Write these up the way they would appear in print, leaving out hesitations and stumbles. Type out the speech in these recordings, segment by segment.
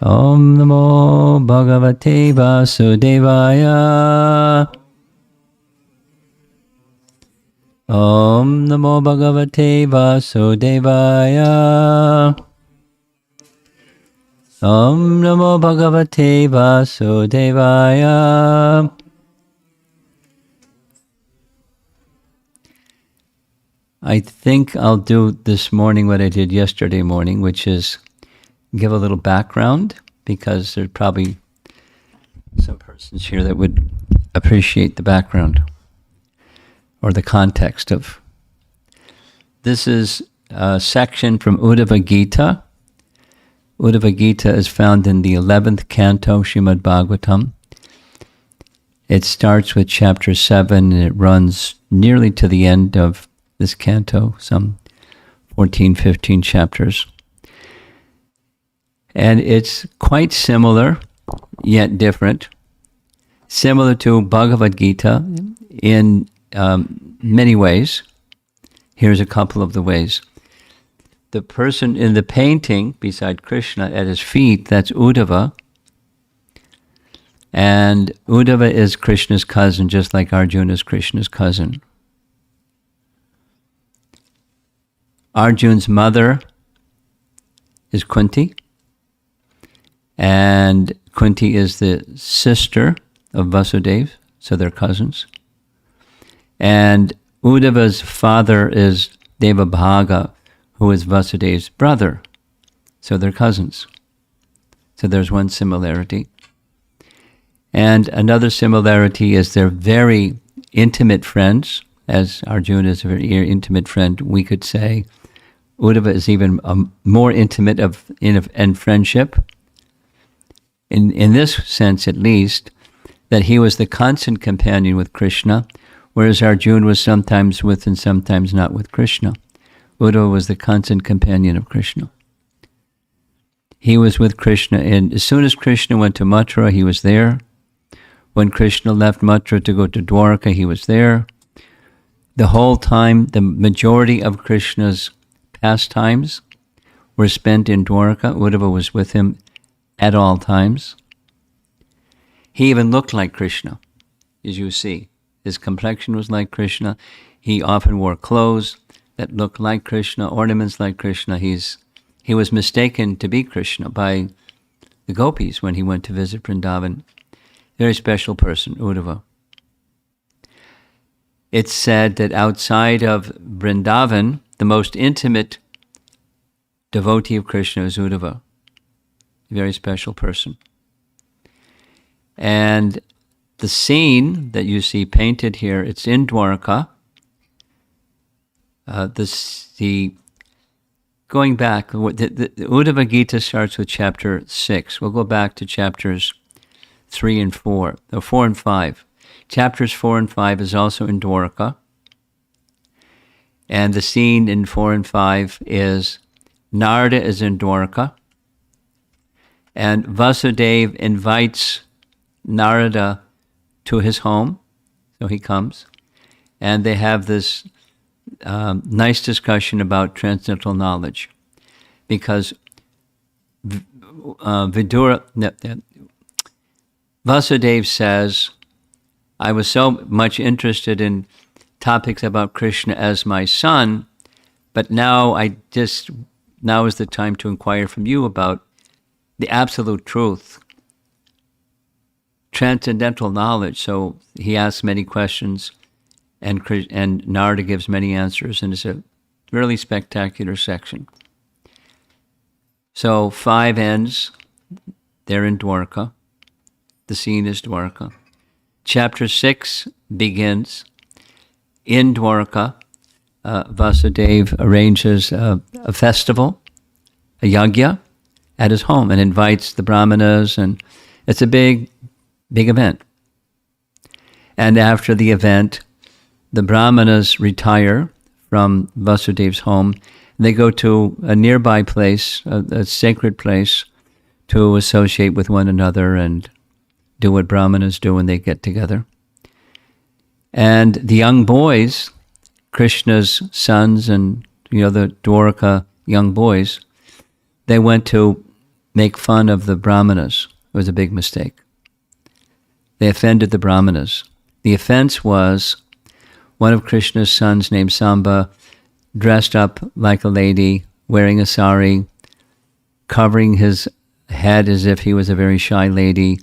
Om Namo Bhagavate Vasudevaya. Om Namo Bhagavate Vasudevaya. Om Namo Bhagavate Vasudevaya. I think I'll do this morning what I did yesterday morning, which is give a little background, because there's probably some persons here that would appreciate the background or the context of. This is a section from Uddhava Gita. Uddhava Gita is found in the 11th canto, Srimad Bhagavatam. It starts with chapter 7 and it runs nearly to the end of this canto, some 14, 15 chapters. And it's quite similar, yet different. Similar to Bhagavad Gita in many ways. Here's a couple of the ways. The person in the painting beside Krishna at his feet, that's Uddhava. And Uddhava is Krishna's cousin, just like Arjuna is Krishna's cousin. Arjuna's mother is Kunti. And Kunti is the sister of Vasudeva, so they're cousins. And Uddhava's father is Devabhaga, who is Vasudeva's brother, so they're cousins. So there's one similarity. And another similarity is they're very intimate friends. As Arjuna is a very intimate friend, we could say Uddhava is even more intimate in friendship. In this sense, at least, that he was the constant companion with Krishna, whereas Arjuna was sometimes with and sometimes not with Krishna. Uddhava was the constant companion of Krishna. He was with Krishna, and as soon as Krishna went to Mathura, he was there. When Krishna left Mathura to go to Dwarka, he was there. The whole time, the majority of Krishna's pastimes were spent in Dwarka. Uddhava was with him at all times. He even looked like Krishna, as you see. His complexion was like Krishna. He often wore clothes that looked like Krishna, ornaments like Krishna. He was mistaken to be Krishna by the gopis when he went to visit Vrindavan. Very special person, Uddhava. It's said that outside of Vrindavan, the most intimate devotee of Krishna is Uddhava. A very special person. And the scene that you see painted here, it's in Dwarka. Going back, the Uddhava Gita starts with chapter 6. We'll go back to chapters 3 and 4, or 4 and 5. Chapters 4 and 5 is also in Dwarka. And the scene in 4 and 5 is Narada is in Dwarka. And Vasudeva invites Narada to his home. So he comes. And they have this nice discussion about transcendental knowledge. Because Vasudeva says, I was so much interested in topics about Krishna as my son, but now is the time to inquire from you about the absolute truth, transcendental knowledge. So he asks many questions, and Narada gives many answers, and it's a really spectacular section. So 5 ends, they're in Dwarka. The scene is Dwarka. Chapter 6 begins in Dwarka. Vasudeva arranges a festival, a yajna, at his home and invites the brahmanas, and it's a big event. And after the event, the brahmanas retire from Vasudeva's home. They go to a nearby place, a sacred place, to associate with one another and do what brahmanas do when they get together. And the young boys, Krishna's sons and the Dwarka young boys, they went to make fun of the Brahmanas. It was a big mistake. They offended the Brahmanas. The offense was one of Krishna's sons named Samba dressed up like a lady, wearing a sari, covering his head as if he was a very shy lady,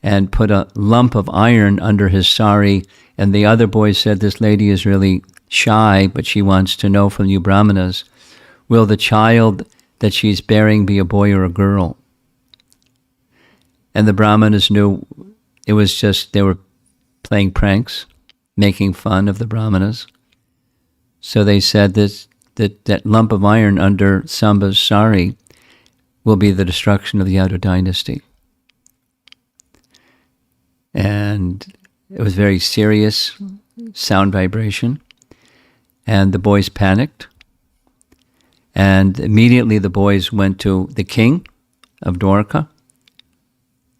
and put a lump of iron under his sari. And the other boys said, this lady is really shy, but she wants to know from you Brahmanas, will the child that she's bearing be a boy or a girl? And the Brahmanas knew it was just, they were playing pranks, making fun of the Brahmanas. So they said that lump of iron under Samba's sari will be the destruction of the Yadu dynasty. And it was very serious sound vibration. And the boys panicked. And immediately the boys went to the king of Dwarka.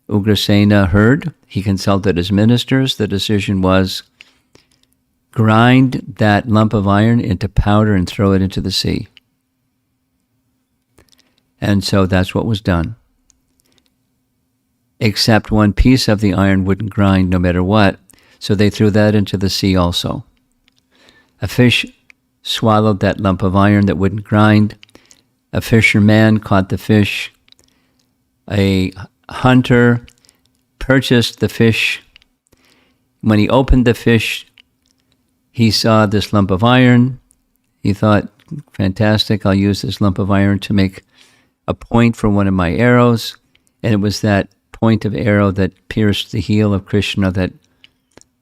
Ugrasena heard. He consulted his ministers. The decision was, grind that lump of iron into powder and throw it into the sea. And so that's what was done. Except one piece of the iron wouldn't grind no matter what, so they threw that into the sea also. A fish swallowed that lump of iron that wouldn't grind. A fisherman caught the fish. A hunter purchased the fish. When he opened the fish, he saw this lump of iron. He thought, fantastic, I'll use this lump of iron to make a point for one of my arrows. And it was that point of arrow that pierced the heel of Krishna that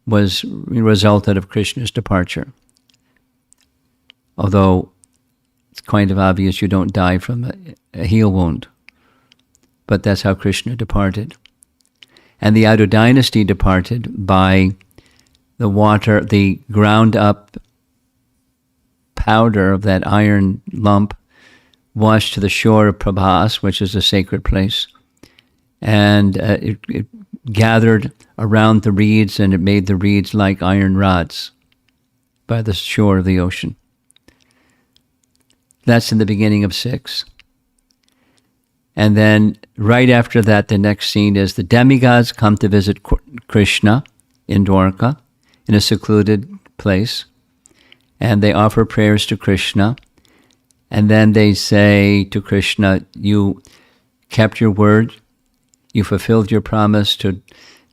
resulted of Krishna's departure. Although it's kind of obvious you don't die from a heel wound. But that's how Krishna departed. And the Yadu dynasty departed by the water, the ground up powder of that iron lump washed to the shore of Prabhas, which is a sacred place. And it gathered around the reeds, and it made the reeds like iron rods by the shore of the ocean. That's in the beginning of 6. And then right after that, the next scene is the demigods come to visit Krishna in Dwarka, in a secluded place. And they offer prayers to Krishna. And then they say to Krishna, you kept your word. You fulfilled your promise to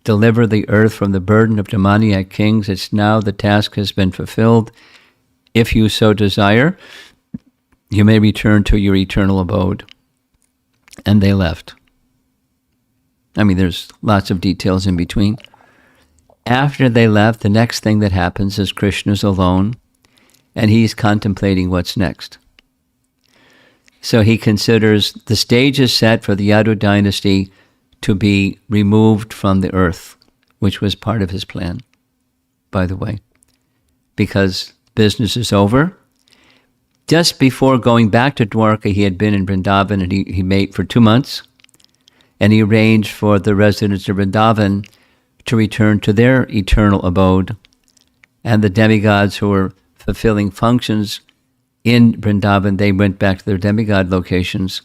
deliver the earth from the burden of demoniac kings. It's now the task has been fulfilled. If you so desire, you may return to your eternal abode. And they left. I mean, there's lots of details in between. After they left, the next thing that happens is Krishna's alone, and he's contemplating what's next. So he considers the stage is set for the Yadu dynasty to be removed from the earth, which was part of his plan, by the way, because business is over. Just before going back to Dwarka, he had been in Vrindavan, and he made for 2 months, and he arranged for the residents of Vrindavan to return to their eternal abode, and the demigods who were fulfilling functions in Vrindavan, they went back to their demigod locations,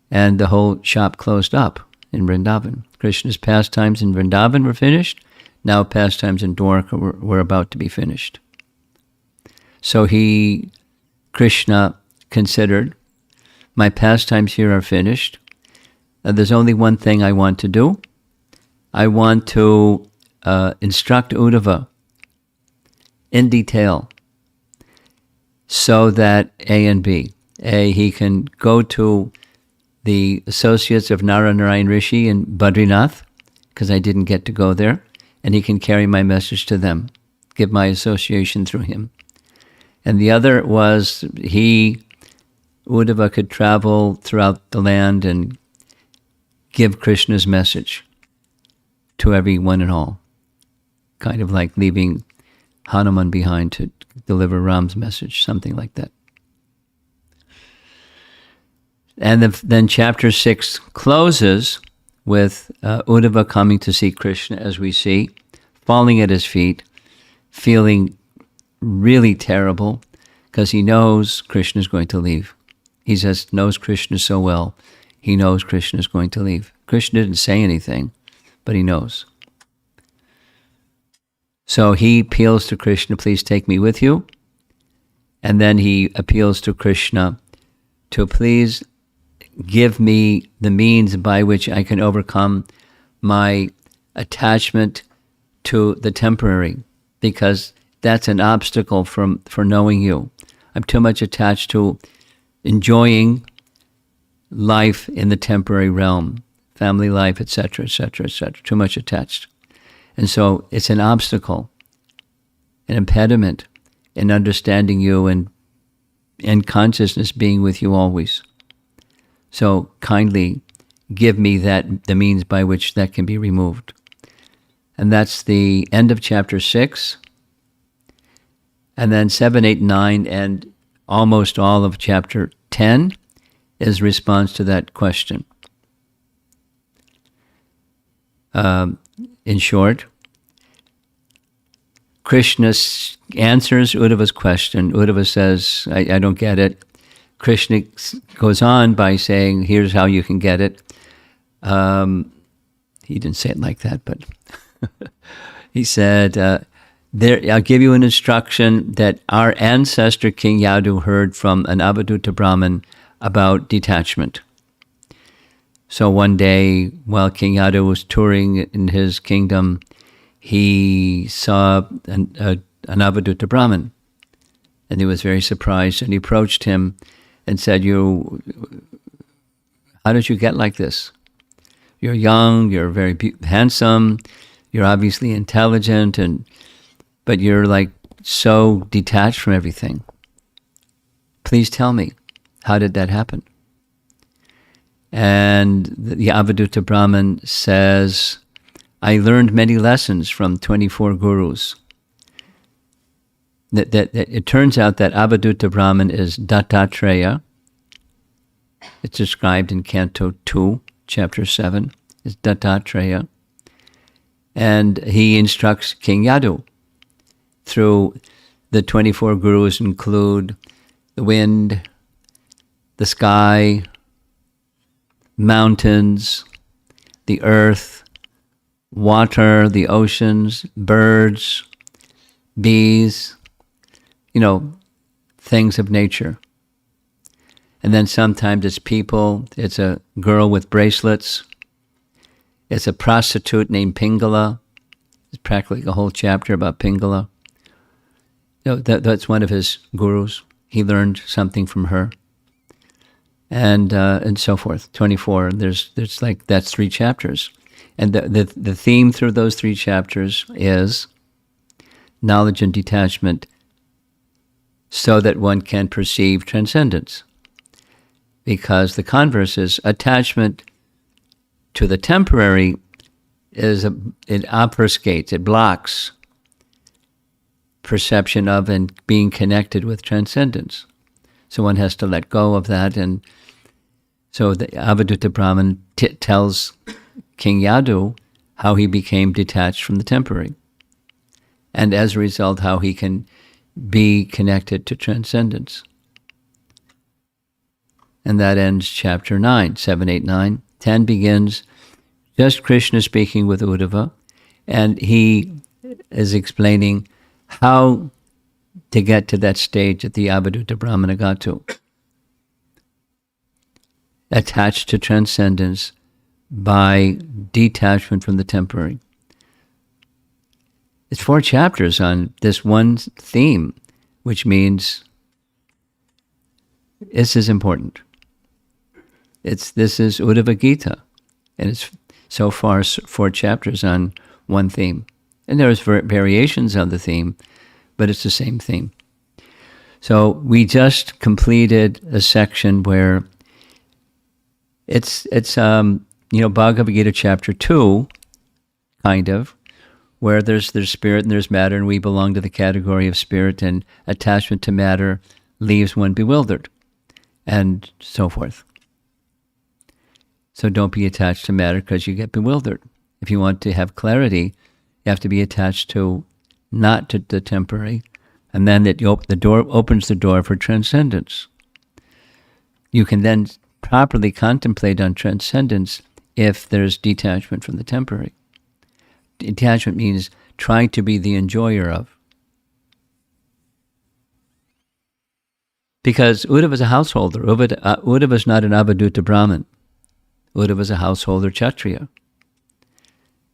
and the whole shop closed up in Vrindavan. Krishna's pastimes in Vrindavan were finished. Now pastimes in Dwarka were about to be finished. So Krishna considered, my pastimes here are finished. There's only one thing I want to do. I want to instruct Uddhava in detail so that A and B. A, he can go to the associates of Narayana Rishi in Badrinath, because I didn't get to go there, and he can carry my message to them, give my association through him. And the other was Uddhava could travel throughout the land and give Krishna's message to everyone and all, kind of like leaving Hanuman behind to deliver Ram's message, something like that. And then chapter 6 closes with Uddhava coming to see Krishna, as we see, falling at his feet, feeling really terrible, because he knows Krishna is going to leave. He just knows Krishna so well. he knows Krishna is going to leave. Krishna didn't say anything, but he knows. So he appeals to Krishna, please take me with you. And then he appeals to Krishna to please give me the means by which I can overcome my attachment to the temporary, because that's an obstacle for knowing you. I'm too much attached to enjoying life in the temporary realm, family life, etc., etc., etc., too much attached. And so it's an obstacle, an impediment in understanding you and consciousness being with you always. So kindly give me the means by which that can be removed. And that's the end of chapter 6. And then 7, 8, 9, and almost all of chapter 10 is response to that question. In short, Krishna answers Uddhava's question. Uddhava says, I don't get it. Krishna goes on by saying, here's how you can get it. He didn't say it like that, but he said, I'll give you an instruction that our ancestor King Yadu heard from an Avadhuta Brahmin about detachment. So one day, while King Yadu was touring in his kingdom, he saw an Avadhuta Brahmin, and he was very surprised, and he approached him and said, how did you get like this? You're young, you're very handsome, you're obviously intelligent, but you're like so detached from everything. Please tell me, how did that happen? And the Avadhuta Brahmin says, I learned many lessons from 24 gurus. That it turns out that Avadhuta Brahmin is Dattatreya. It's described in Canto 2, Chapter 7. It's Dattatreya. And he instructs King Yadu through the 24 gurus include the wind, the sky, mountains, the earth, water, the oceans, birds, bees, things of nature. And then sometimes it's people. It's a girl with bracelets. It's a prostitute named Pingala. It's practically a whole chapter about Pingala. That's one of his gurus. He learned something from her. And so forth. 24. There's that's 3 chapters. And the theme through those 3 chapters is knowledge and detachment, so that one can perceive transcendence. Because the converse is attachment to the temporary it obfuscates, it blocks perception of and being connected with transcendence. So one has to let go of that. And so the Avadhuta Brahmin tells King Yadu how he became detached from the temporary. And as a result, how he can be connected to transcendence. And that ends chapter 9, 7, 8, 9. 10 begins just Krishna speaking with Uddhava, and he is explaining how to get to that stage that the Avadhuta Brahmana got to. Attached to transcendence by detachment from the temporary. It's 4 chapters on this one theme, which means this is important. This is Uddhava Gita, and it's so far 4 chapters on one theme. And there's variations on the theme, but it's the same theme. So we just completed a section where it's Bhagavad Gita chapter 2, kind of, where there's spirit and there's matter, and we belong to the category of spirit, and attachment to matter leaves one bewildered, and so forth. So don't be attached to matter because you get bewildered. If you want to have clarity, you have to be attached to not to the temporary, and then the door opens the door for transcendence. You can then properly contemplate on transcendence if there's detachment from the temporary. Detachment means trying to be the enjoyer of. Because Uddhava is a householder. Uddhava is not an Avaduta Brahmin. Uddhava is a householder Kshatriya.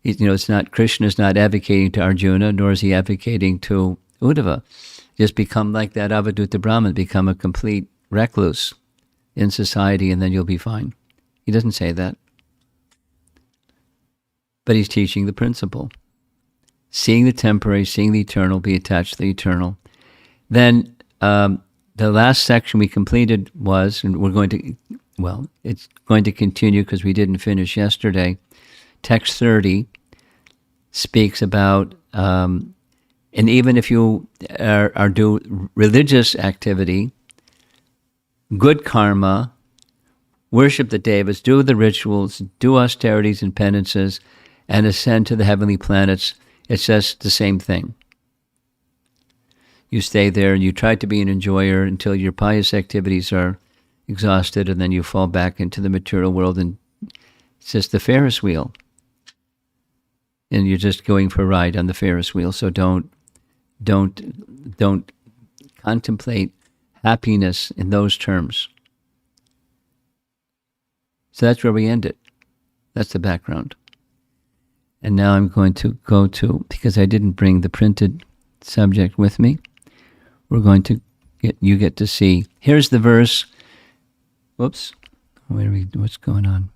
It's not, Krishna is not advocating to Arjuna, nor is he advocating to Uddhava. Just become like that Avaduta Brahmin, become a complete recluse in society, and then you'll be fine. He doesn't say that. But he's teaching the principle. Seeing the temporary, seeing the eternal, be attached to the eternal. Then the last section we completed was, and it's going to continue because we didn't finish yesterday. Text 30 speaks about, and even if you are do religious activity, good karma, worship the devas, do the rituals, do austerities and penances, and ascend to the heavenly planets, it says the same thing. You stay there and you try to be an enjoyer until your pious activities are exhausted, and then you fall back into the material world, and it's just the Ferris wheel. And you're just going for a ride on the Ferris wheel. So don't contemplate happiness in those terms. So that's where we end it. That's the background. And now I'm going to go to, because I didn't bring the printed subject with me, we're going to get to see. Here's the verse. Whoops. What's going on?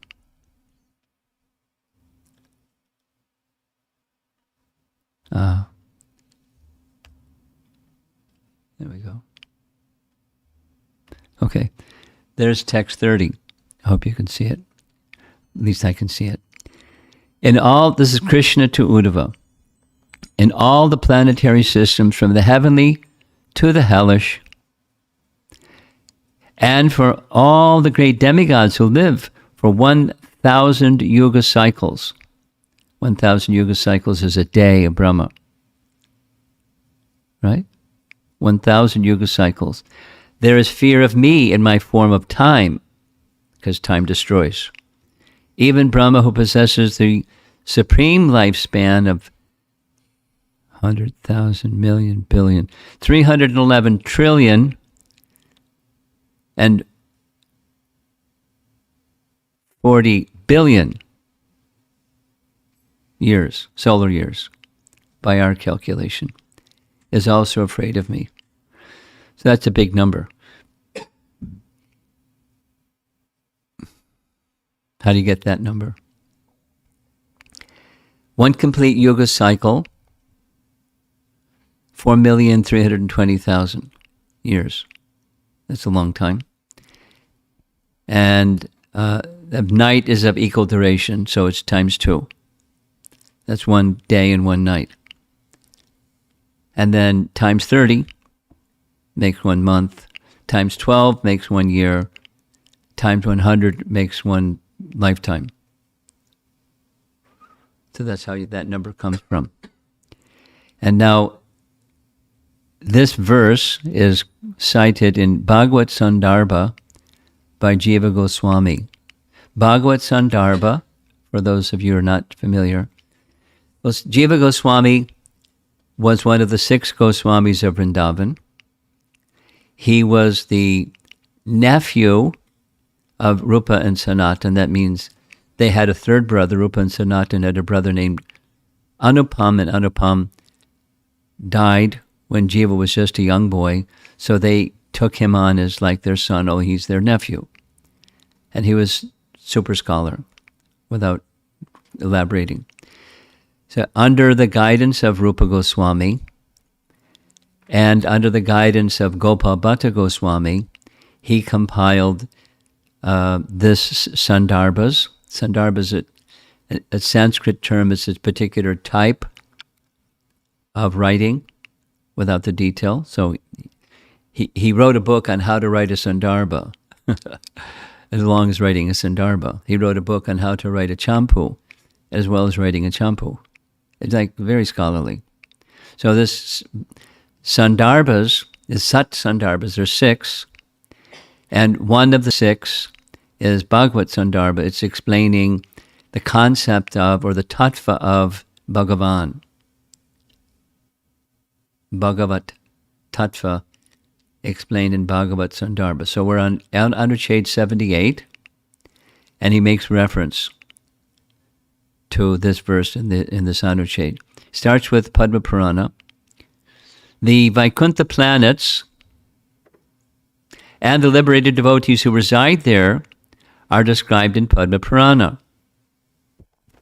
There we go. Okay. There's text 30. I hope you can see it. At least I can see it. This is Krishna to Uddhava. In all the planetary systems, from the heavenly to the hellish, and for all the great demigods who live for 1,000 yuga cycles. 1,000 yuga cycles is a day of Brahma. Right? 1,000 yuga cycles. There is fear of me in my form of time, because time destroys. Even Brahma, who possesses the supreme lifespan of 100,000 million billion, 311 trillion, and 40 billion years, solar years, by our calculation, is also afraid of me. So that's a big number. How do you get that number? One complete yuga cycle, 4,320,000 years. That's a long time. And the night is of equal duration, so it's times 2. That's 1 day and 1 night. And then times 30 makes 1 month. Times 12 makes 1 year. Times 100 makes 1 lifetime. So that's how that number comes from. And now, this verse is cited in Bhagavad Sandarbha by Jiva Goswami. Bhagavad Sandarbha, for those of you who are not familiar, Jiva Goswami was one of the 6 Goswamis of Vrindavan. He was the nephew of Rupa and Sanatan. That means they had a third brother. Rupa and Sanatan had a brother named Anupam, and Anupam died when Jiva was just a young boy, so they took him on as like their son. Oh, he's their nephew. And he was super scholar, without elaborating. So under the guidance of Rupa Goswami and under the guidance of Gopal Bhatta Goswami, he compiled this Sandarbhas. Sandarbhas is a Sanskrit term. It's a particular type of writing without the detail. So he wrote a book on how to write a Sandarbha, as long as writing a Sandarbha. He wrote a book on how to write a Champu, as well as writing a Champu. It's like very scholarly. So this Sandarbhas is Sat Sandarbhas. There's 6, and one of the 6 is Bhagavad Sandarbha. It's explaining the concept of, or the tattva of, Bhagavan. Bhagavat tattva explained in Bhagavad Sandarbha. So we're on Anucheta 78, and he makes reference to this verse in this Anucheta. Starts with Padma Purana. The Vaikuntha planets and the liberated devotees who reside there are described in Padma Purana.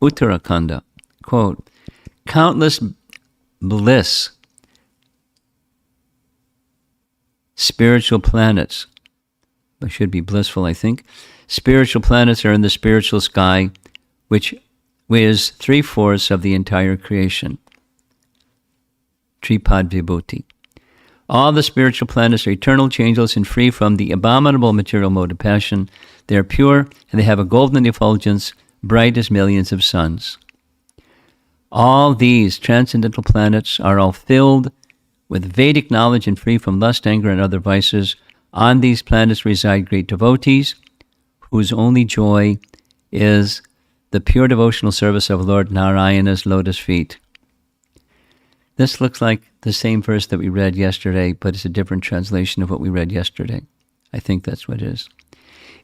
Uttarakhanda, quote, countless bliss, spiritual planets, I should be blissful, I think. Spiritual planets are in the spiritual sky, which is 3/4 of the entire creation. Tripad Vibhuti. All the spiritual planets are eternal, changeless, and free from the abominable material mode of passion. They are pure, and they have a golden effulgence, bright as millions of suns. All these transcendental planets are all filled with Vedic knowledge and free from lust, anger, and other vices. On these planets reside great devotees, whose only joy is the pure devotional service of Lord Narayana's lotus feet. This looks like the same verse that we read yesterday, but it's a different translation of what we read yesterday. I think that's what it is.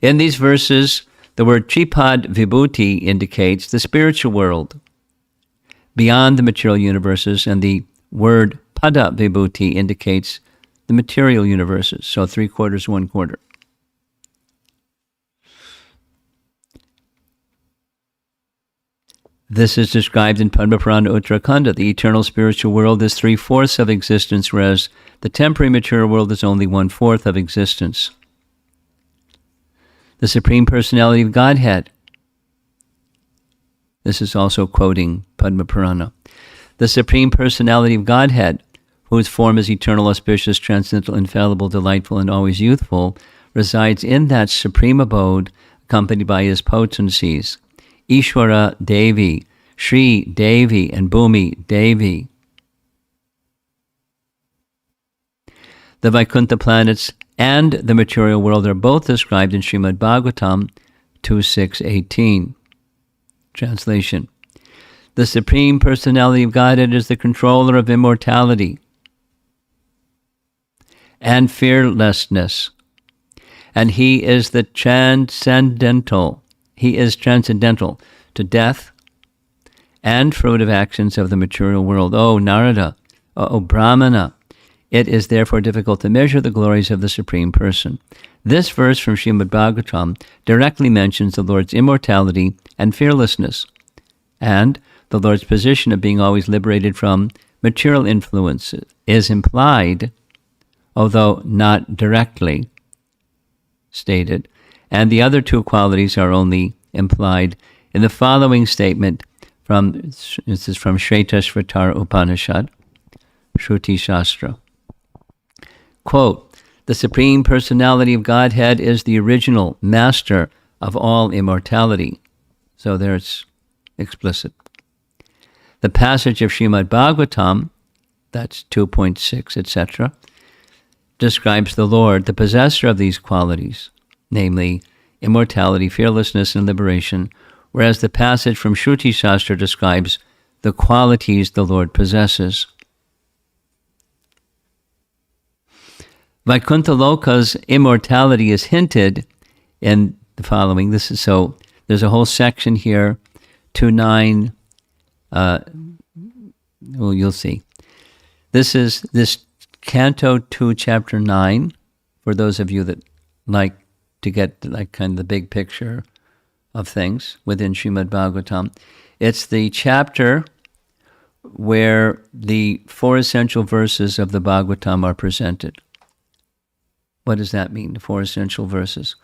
In these verses, the word Tripad Vibhuti indicates the spiritual world beyond the material universes, and the word Pada Vibhuti indicates the material universes, so 3/4, 1/4. This is described in Padma Purana Uttarakhanda. The eternal spiritual world is 3/4 of existence, whereas the temporary material world is only 1/4 of existence. The Supreme Personality of Godhead. This is also quoting Padma Purana. The Supreme Personality of Godhead, whose form is eternal, auspicious, transcendental, infallible, delightful, and always youthful, resides in that supreme abode, accompanied by his potencies. Ishwara Devi, Shri Devi, and Bhumi Devi. The Vaikuntha planets and the material world are both described in Srimad Bhagavatam 2.6.18. Translation. The Supreme Personality of Godhead is the controller of immortality and fearlessness, and he is the transcendental. He is transcendental to death and fruitive actions of the material world. O Narada, O Brahmana, it is therefore difficult to measure the glories of the Supreme Person. This verse from Srimad Bhagavatam directly mentions the Lord's immortality and fearlessness, and the Lord's position of being always liberated from material influence is implied, although not directly stated, and the other two qualities are only implied in the following statement this is from Shvetashvatara Upanishad, Shruti Shastra. Quote, the Supreme Personality of Godhead is the original master of all immortality. So there it's explicit. The passage of Srimad Bhagavatam, that's 2.6, etc., describes the Lord, the possessor of these qualities, namely immortality, fearlessness, and liberation, whereas the passage from Shruti Shastra describes the qualities the Lord possesses. Vaikuntha Loka's immortality is hinted in the following. So there's a whole section here, 2.9. You'll see. This is this Canto 2, Chapter 9, for those of you that like to get like kind of the big picture of things within Srimad Bhagavatam. It's the chapter where the 4 essential verses of the Bhagavatam are presented. What does that mean, the 4 essential verses?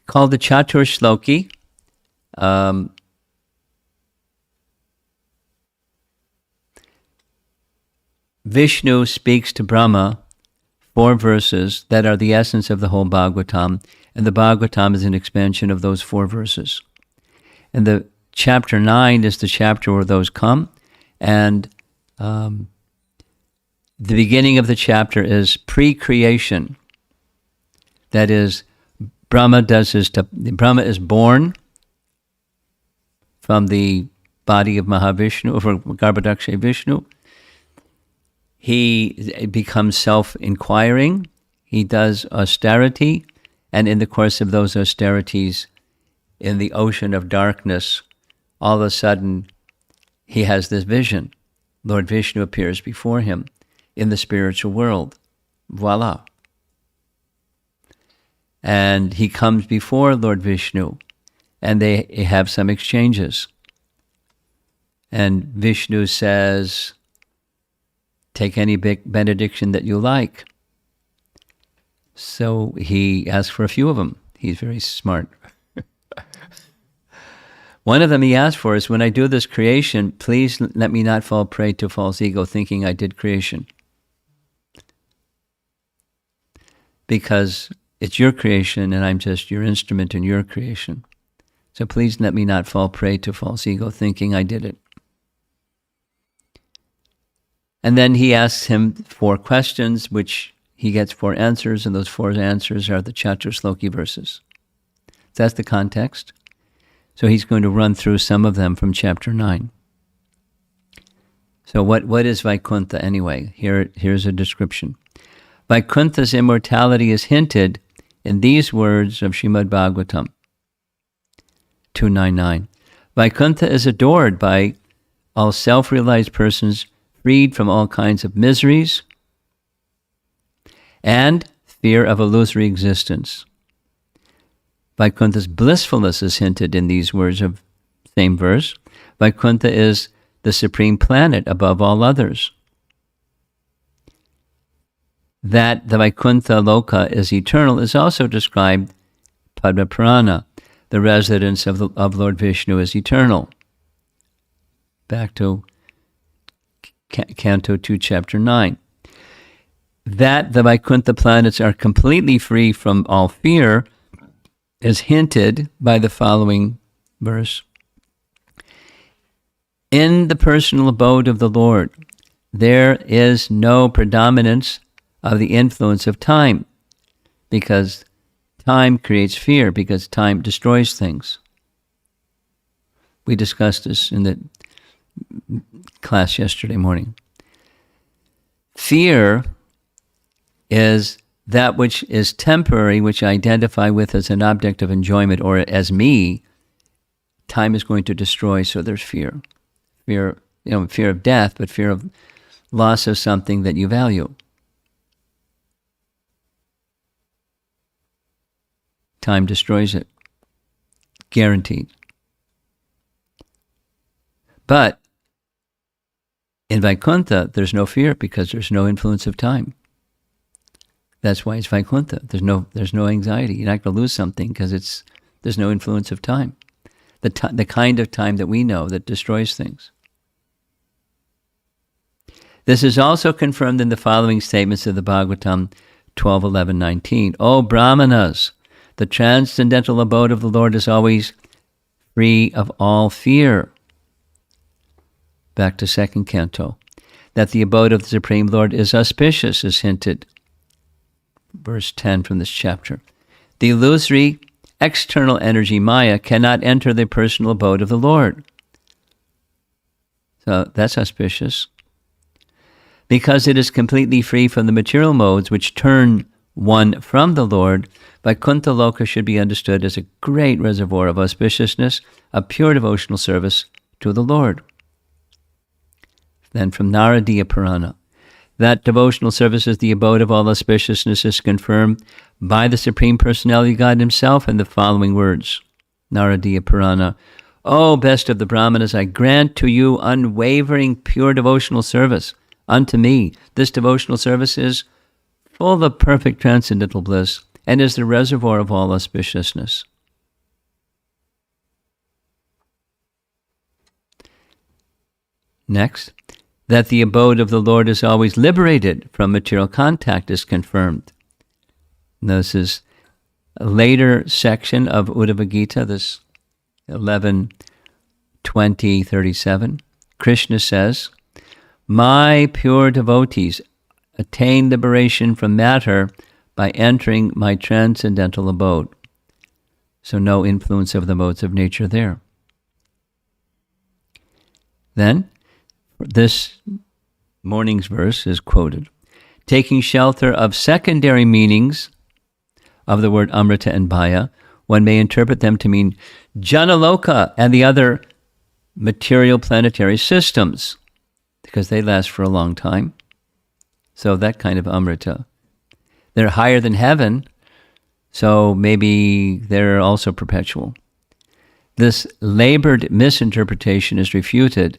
Called the Chatur Shloki. Vishnu speaks to Brahma 4 verses that are the essence of the whole Bhagavatam, and the Bhagavatam is an expansion of those 4 verses. And the chapter 9 is the chapter where those come, and the beginning of the chapter is pre-creation. That is, Brahma is born from the body of Mahavishnu, or Garbhodakshay Vishnu. He becomes self-inquiring. He does austerity, and in the course of those austerities, in the ocean of darkness, all of a sudden, he has this vision. Lord Vishnu appears before him in the spiritual world. Voila. And he comes before Lord Vishnu, and they have some exchanges. And Vishnu says, take any big benediction that you like. So he asks for a few of them. He's very smart. One of them he asked for is, when I do this creation, please let me not fall prey to false ego, thinking I did creation. Because it's your creation and I'm just your instrument in your creation. So please let me not fall prey to false ego, thinking I did it. And then he asks him 4 questions, which he gets 4 answers, and those 4 answers are the Chaturshloki verses. That's the context. So he's going to run through some of them from chapter 9. So what is Vaikuntha anyway? Here's a description. Vaikuntha's immortality is hinted in these words of Srimad Bhagavatam 299. Vaikuntha is adored by all self-realized persons, freed from all kinds of miseries and fear of illusory existence. Vaikuntha's blissfulness is hinted in these words of same verse. Vaikuntha is the supreme planet above all others. That the Vaikuntha Loka is eternal is also described Padma Purana. The residence of Lord Vishnu is eternal. Back to Canto 2, Chapter 9. That the Vaikuntha planets are completely free from all fear is hinted by the following verse. In the personal abode of the Lord, there is no predominance of the influence of time, because time creates fear, because time destroys things. We discussed this in the class yesterday morning. Fear is that which is temporary, which I identify with as an object of enjoyment or as me. Time is going to destroy, so there's fear. Fear of death, but fear of loss of something that you value. Time destroys it. Guaranteed. But in Vaikuntha, there's no fear because there's no influence of time. That's why it's Vaikuntha. There's no anxiety. You're not going to lose something because there's no influence of time. The kind of time that we know that destroys things. This is also confirmed in the following statements of the Bhagavatam 12:11-19. O Brahmanas, the transcendental abode of the Lord is always free of all fear. Back to 2nd Canto. That the abode of the Supreme Lord is auspicious is hinted. Verse 10 from this chapter. The illusory external energy Maya cannot enter the personal abode of the Lord. So that's auspicious. Because it is completely free from the material modes which turn one from the Lord, Vaikuntha Loka should be understood as a great reservoir of auspiciousness, a pure devotional service to the Lord. Then from Naradiya Purana. That devotional service is the abode of all auspiciousness is confirmed by the Supreme Personality of God Himself in the following words. Naradiya Purana. O best of the Brahmanas, I grant to you unwavering pure devotional service unto me. This devotional service is full of perfect transcendental bliss and is the reservoir of all auspiciousness. Next. That the abode of the Lord is always liberated from material contact is confirmed. And this is a later section of Uddhava Gita, this 11:20-37. Krishna says, my pure devotees attain liberation from matter by entering my transcendental abode. So no influence of the modes of nature there. Then, this morning's verse is quoted. Taking shelter of secondary meanings of the word Amrita and Bhaya, one may interpret them to mean Janaloka and the other material planetary systems, because they last for a long time. So that kind of Amrita. They're higher than heaven, so maybe they're also perpetual. This labored misinterpretation is refuted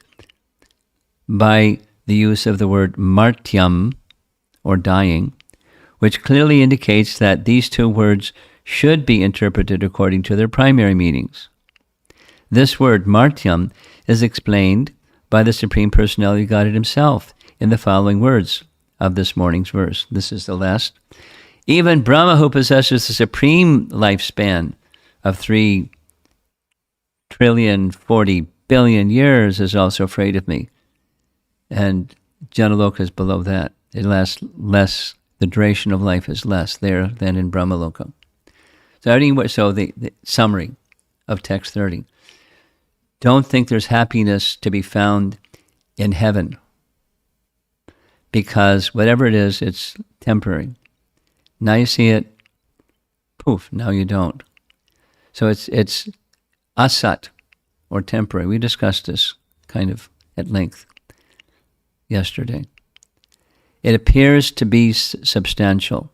by the use of the word martyam, or dying, which clearly indicates that these two words should be interpreted according to their primary meanings. This word, martyam, is explained by the Supreme Personality of Godhead himself in the following words of this morning's verse. This is the last. Even Brahma, who possesses the supreme lifespan of 3,040,000,000,000 years, is also afraid of me. And Janaloka is below that. It lasts less, the duration of life is less there than in Brahmaloka. So the summary of text 30. Don't think there's happiness to be found in heaven, because whatever it is, it's temporary. Now you see it, poof, now you don't. So it's asat, or temporary. We discussed this kind of at length yesterday. It appears to be substantial.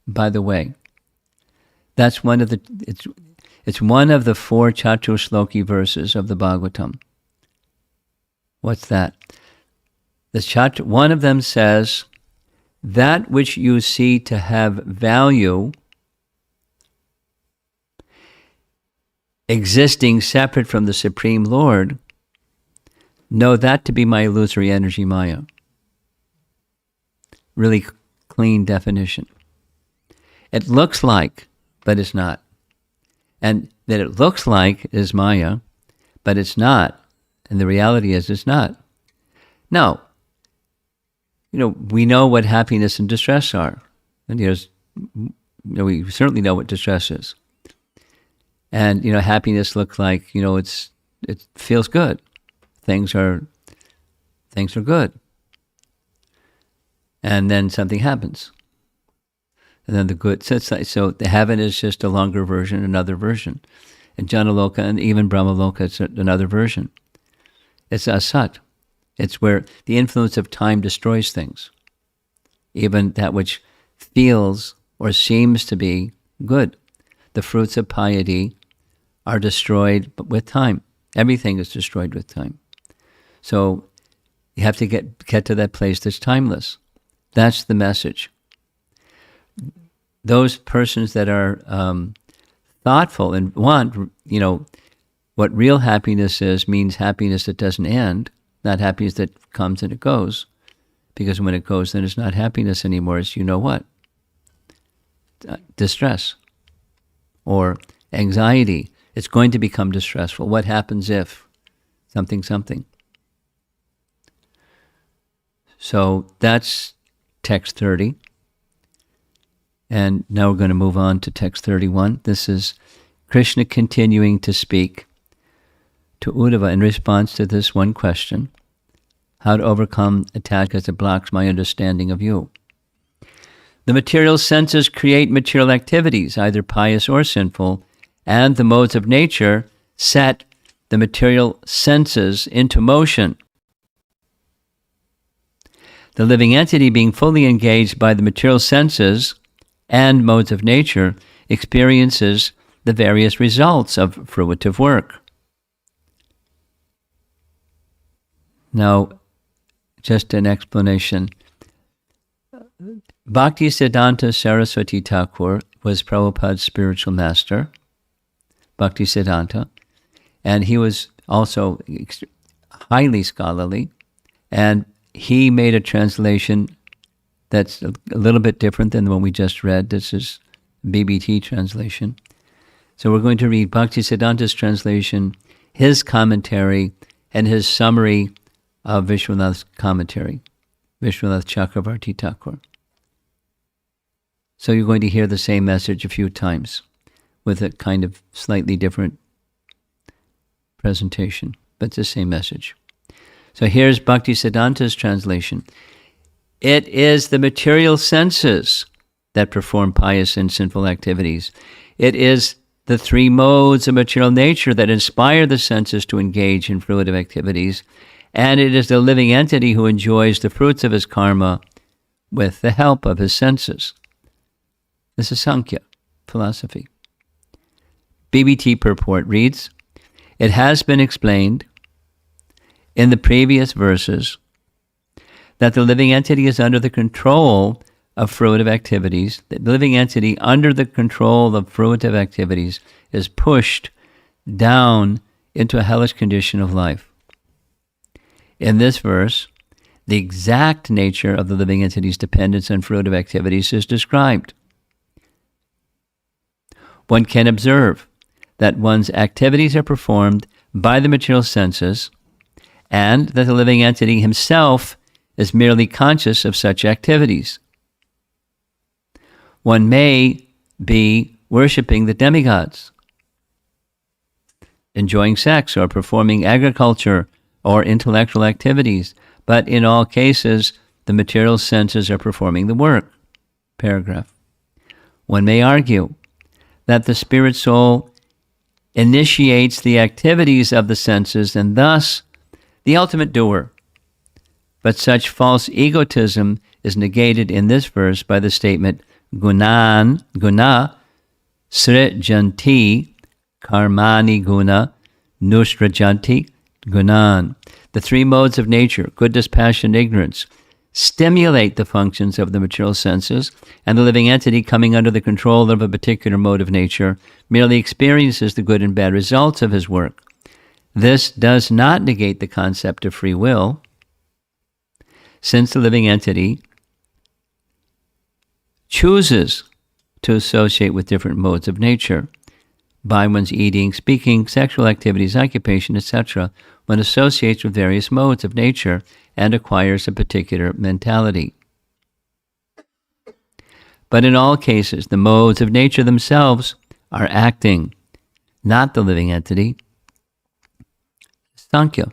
By the way, that's one of the it's one of the 4 Chatushloki verses of the Bhagavatam. What's that? One of them says, that which you see to have value existing separate from the Supreme Lord, know that to be my illusory energy, Maya. Really clean definition. It looks like, but it's not. And that it looks like is Maya, but it's not. And the reality is it's not. Now, we know what happiness and distress are. And we certainly know what distress is. And happiness looks like it feels good. Things are good. And then something happens. And then the good, so the heaven is just a longer version, another version. And Janaloka and even Brahmaloka, it's another version. It's asat. It's where the influence of time destroys things. Even that which feels or seems to be good. The fruits of piety are destroyed with time. Everything is destroyed with time. So you have to get to that place that's timeless. That's the message. Those persons that are thoughtful and want, what real happiness is, means happiness that doesn't end, not happiness that comes and it goes. Because when it goes, then it's not happiness anymore. It's what? Distress or anxiety. It's going to become distressful. What happens if something? So that's text 30. And now we're going to move on to text 31. This is Krishna continuing to speak to Uddhava in response to this one question: how to overcome attachment as it blocks my understanding of you. The material senses create material activities, either pious or sinful, and the modes of nature set the material senses into motion. The living entity, being fully engaged by the material senses and modes of nature, experiences the various results of fruitive work. Now, just an explanation. Bhaktisiddhanta Saraswati Thakur was Prabhupada's spiritual master, Bhaktisiddhanta, and he was also highly scholarly, and he made a translation that's a little bit different than the one we just read. This is BBT translation. So we're going to read Bhaktisiddhanta's translation, his commentary, and his summary of Vishwanath's commentary, Vishwanath Chakravarti Thakur. So you're going to hear the same message a few times. with a kind of slightly different presentation, but it's the same message. So here's Bhaktisiddhanta's translation. It is the material senses that perform pious and sinful activities. It is the three modes of material nature that inspire the senses to engage in fruitive activities, and it is the living entity who enjoys the fruits of his karma with the help of his senses. This is Sankhya philosophy. BBT purport reads, it has been explained in the previous verses that the living entity is under the control of fruitive activities. The living entity under the control of fruitive activities is pushed down into a hellish condition of life. In this verse, the exact nature of the living entity's dependence on fruitive activities is described. One can observe that one's activities are performed by the material senses, and that the living entity himself is merely conscious of such activities. One may be worshipping the demigods, enjoying sex, or performing agriculture or intellectual activities, but in all cases, the material senses are performing the work. Paragraph. One may argue that the spirit soul initiates the activities of the senses and thus the ultimate doer. But such false egotism is negated in this verse by the statement guna srijanti karmani guna nusrajanti gunan. The three modes of nature, goodness, passion, ignorance, stimulate the functions of the material senses, and the living entity coming under the control of a particular mode of nature merely experiences the good and bad results of his work. This does not negate the concept of free will, since the living entity chooses to associate with different modes of nature by one's eating, speaking, sexual activities, occupation, etc. One associates with various modes of nature and acquires a particular mentality. But in all cases, the modes of nature themselves are acting, not the living entity. Sankhya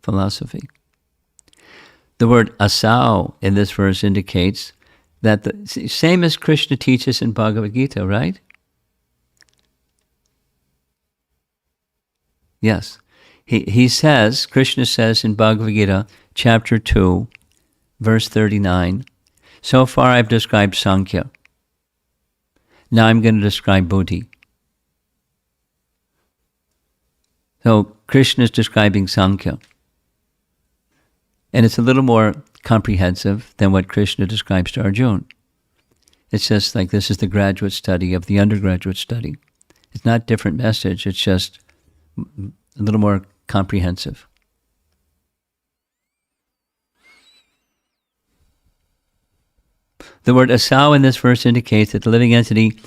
philosophy. The word asau in this verse indicates that the same as Krishna teaches in Bhagavad Gita, right? Yes. He says, Krishna says in Bhagavad Gita, chapter 2, verse 39, so far I've described Sankhya. Now I'm going to describe Buddhi. So Krishna is describing Sankhya. And it's a little more comprehensive than what Krishna describes to Arjuna. It's just like this is the graduate study of the undergraduate study. It's not a different message, it's just a little more comprehensive. The word asau in this verse indicates that the living entity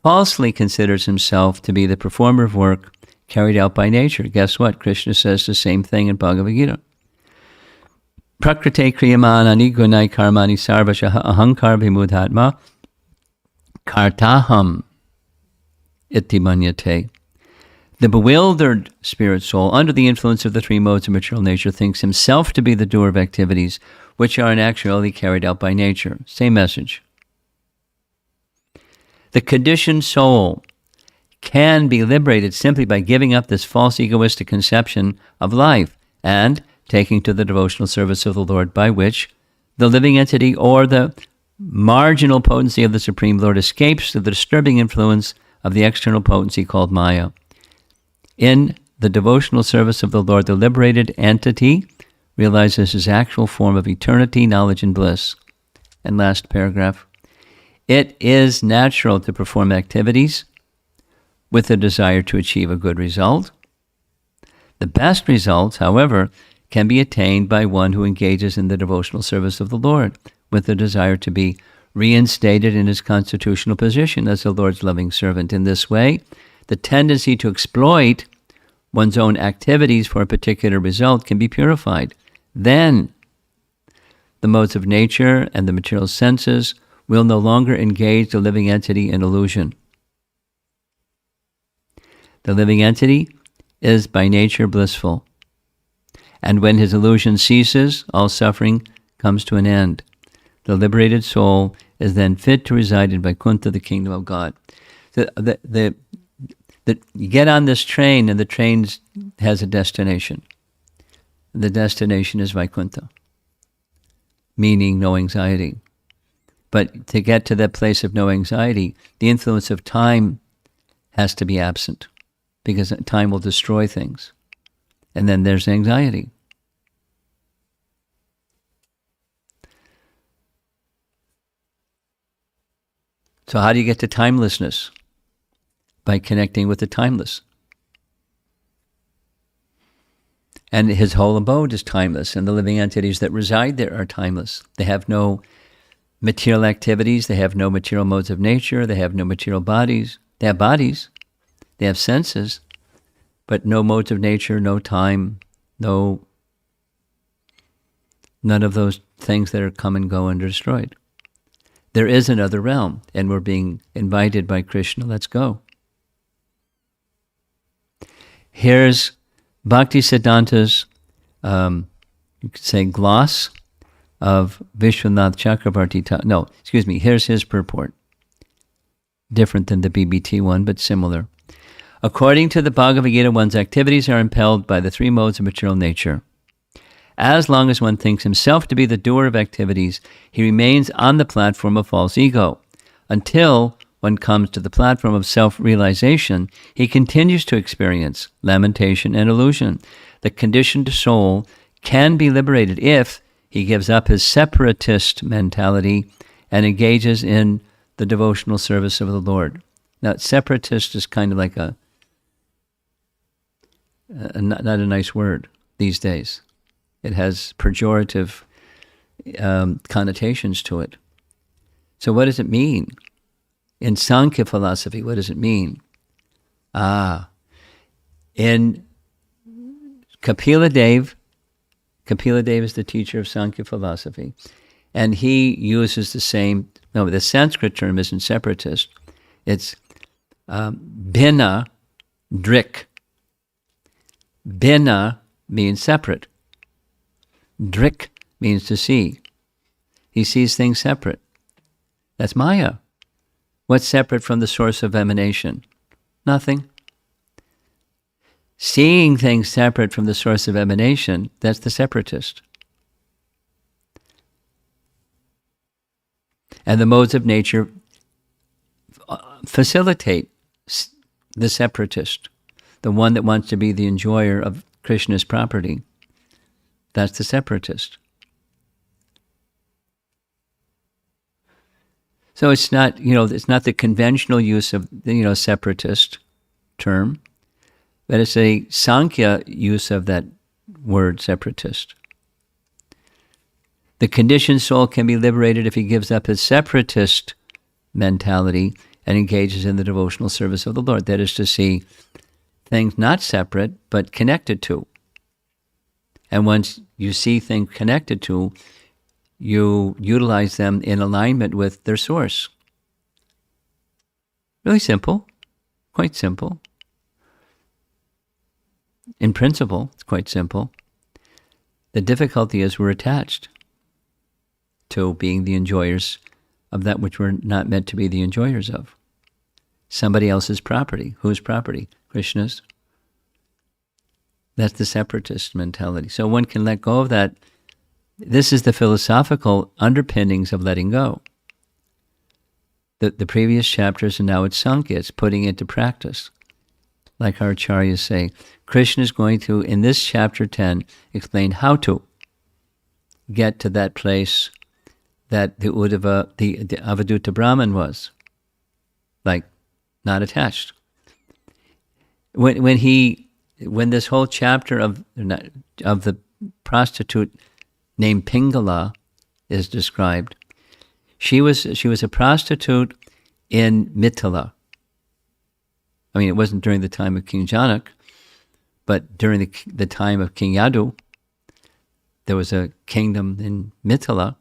falsely considers himself to be the performer of work carried out by nature. Guess what? Krishna says the same thing in Bhagavad Gita. Prakrite kriyamanani gunai karmani sarvashaha ahankar vimudhatma kartaham iti manyate. The bewildered spirit soul, under the influence of the three modes of material nature, thinks himself to be the doer of activities which are in actuality carried out by nature. Same message. The conditioned soul can be liberated simply by giving up this false egoistic conception of life and taking to the devotional service of the Lord, by which the living entity or the marginal potency of the Supreme Lord escapes the disturbing influence of the external potency called Maya. In the devotional service of the Lord, the liberated entity realizes his actual form of eternity, knowledge, and bliss. And last paragraph. It is natural to perform activities with a desire to achieve a good result. The best results, however, can be attained by one who engages in the devotional service of the Lord with the desire to be reinstated in his constitutional position as the Lord's loving servant. In this way, the tendency to exploit one's own activities for a particular result can be purified. Then, the modes of nature and the material senses will no longer engage the living entity in illusion. The living entity is by nature blissful. And when his illusion ceases, all suffering comes to an end. The liberated soul is then fit to reside in Vaikuntha, the kingdom of God. You get on this train, and the train has a destination. The destination is Vaikuntha, meaning no anxiety. But to get to that place of no anxiety, the influence of time has to be absent, because time will destroy things. And then there's anxiety. So how do you get to timelessness? By connecting with the timeless. And his whole abode is timeless, and the living entities that reside there are timeless. They have no material activities, they have no material modes of nature, they have no material bodies. They have bodies, they have senses, but no modes of nature, no time, none of those things that are come and go and are destroyed. There is another realm, and we're being invited by Krishna. Let's go. Here's Bhakti Siddhanta's, you could say, gloss of Vishwanath Chakravarti. Here's his purport. Different than the BBT one, but similar. According to the Bhagavad Gita, one's activities are impelled by the three modes of material nature. As long as one thinks himself to be the doer of activities, he remains on the platform of false ego. Until one comes to the platform of self-realization, he continues to experience lamentation and illusion. The conditioned soul can be liberated if he gives up his separatist mentality and engages in the devotional service of the Lord. Now, separatist is kind of like not a nice word these days. It has pejorative connotations to it. So what does it mean? In Sankhya philosophy, what does it mean? In Kapila Dev is the teacher of Sankhya philosophy, and he uses the Sanskrit term isn't separatist. It's bhina drik. Bhina means separate. Drik means to see. He sees things separate. That's Maya. What's separate from the source of emanation? Nothing. Seeing things separate from the source of emanation, that's the separatist. And the modes of nature facilitate the separatist, the one that wants to be the enjoyer of Krishna's property. That's the separatist. So it's not the conventional use of the separatist term, but it's a Sankhya use of that word separatist. The conditioned soul can be liberated if he gives up his separatist mentality and engages in the devotional service of the Lord. That is to see things not separate, but connected to. And once you see things connected to, you utilize them in alignment with their source. Really simple, quite simple. In principle, it's quite simple. The difficulty is we're attached to being the enjoyers of that which we're not meant to be the enjoyers of. Somebody else's property. Whose property? Krishna's. That's the separatist mentality. So one can let go of that. This is the philosophical underpinnings of letting go. The previous chapters, and now it's Sankhya, it's putting into practice. Like our acharyas say, Krishna is going to, in this chapter 10, explain how to get to that place that the Uddhava, the Avadhuta Brahman was. Like, not attached. When this whole chapter of the prostitute named Pingala is described, she was a prostitute in Mithila. I mean, it wasn't during the time of King Janak, but during the time of King Yadu, there was a kingdom in Mithila,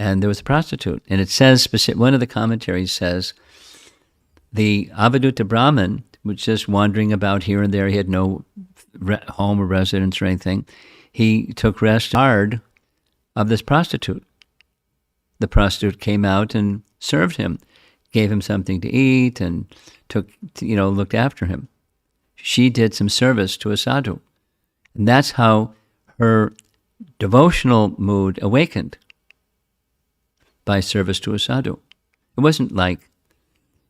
and there was a prostitute. And it says, one of the commentaries says, the Avadutta Brahmin was just wandering about here and there. He had no home or residence or anything. He took rest hard of this prostitute. The prostitute came out and served him, gave him something to eat, and looked after him. She did some service to a sadhu. And that's how her devotional mood awakened, by service to a sadhu. It wasn't like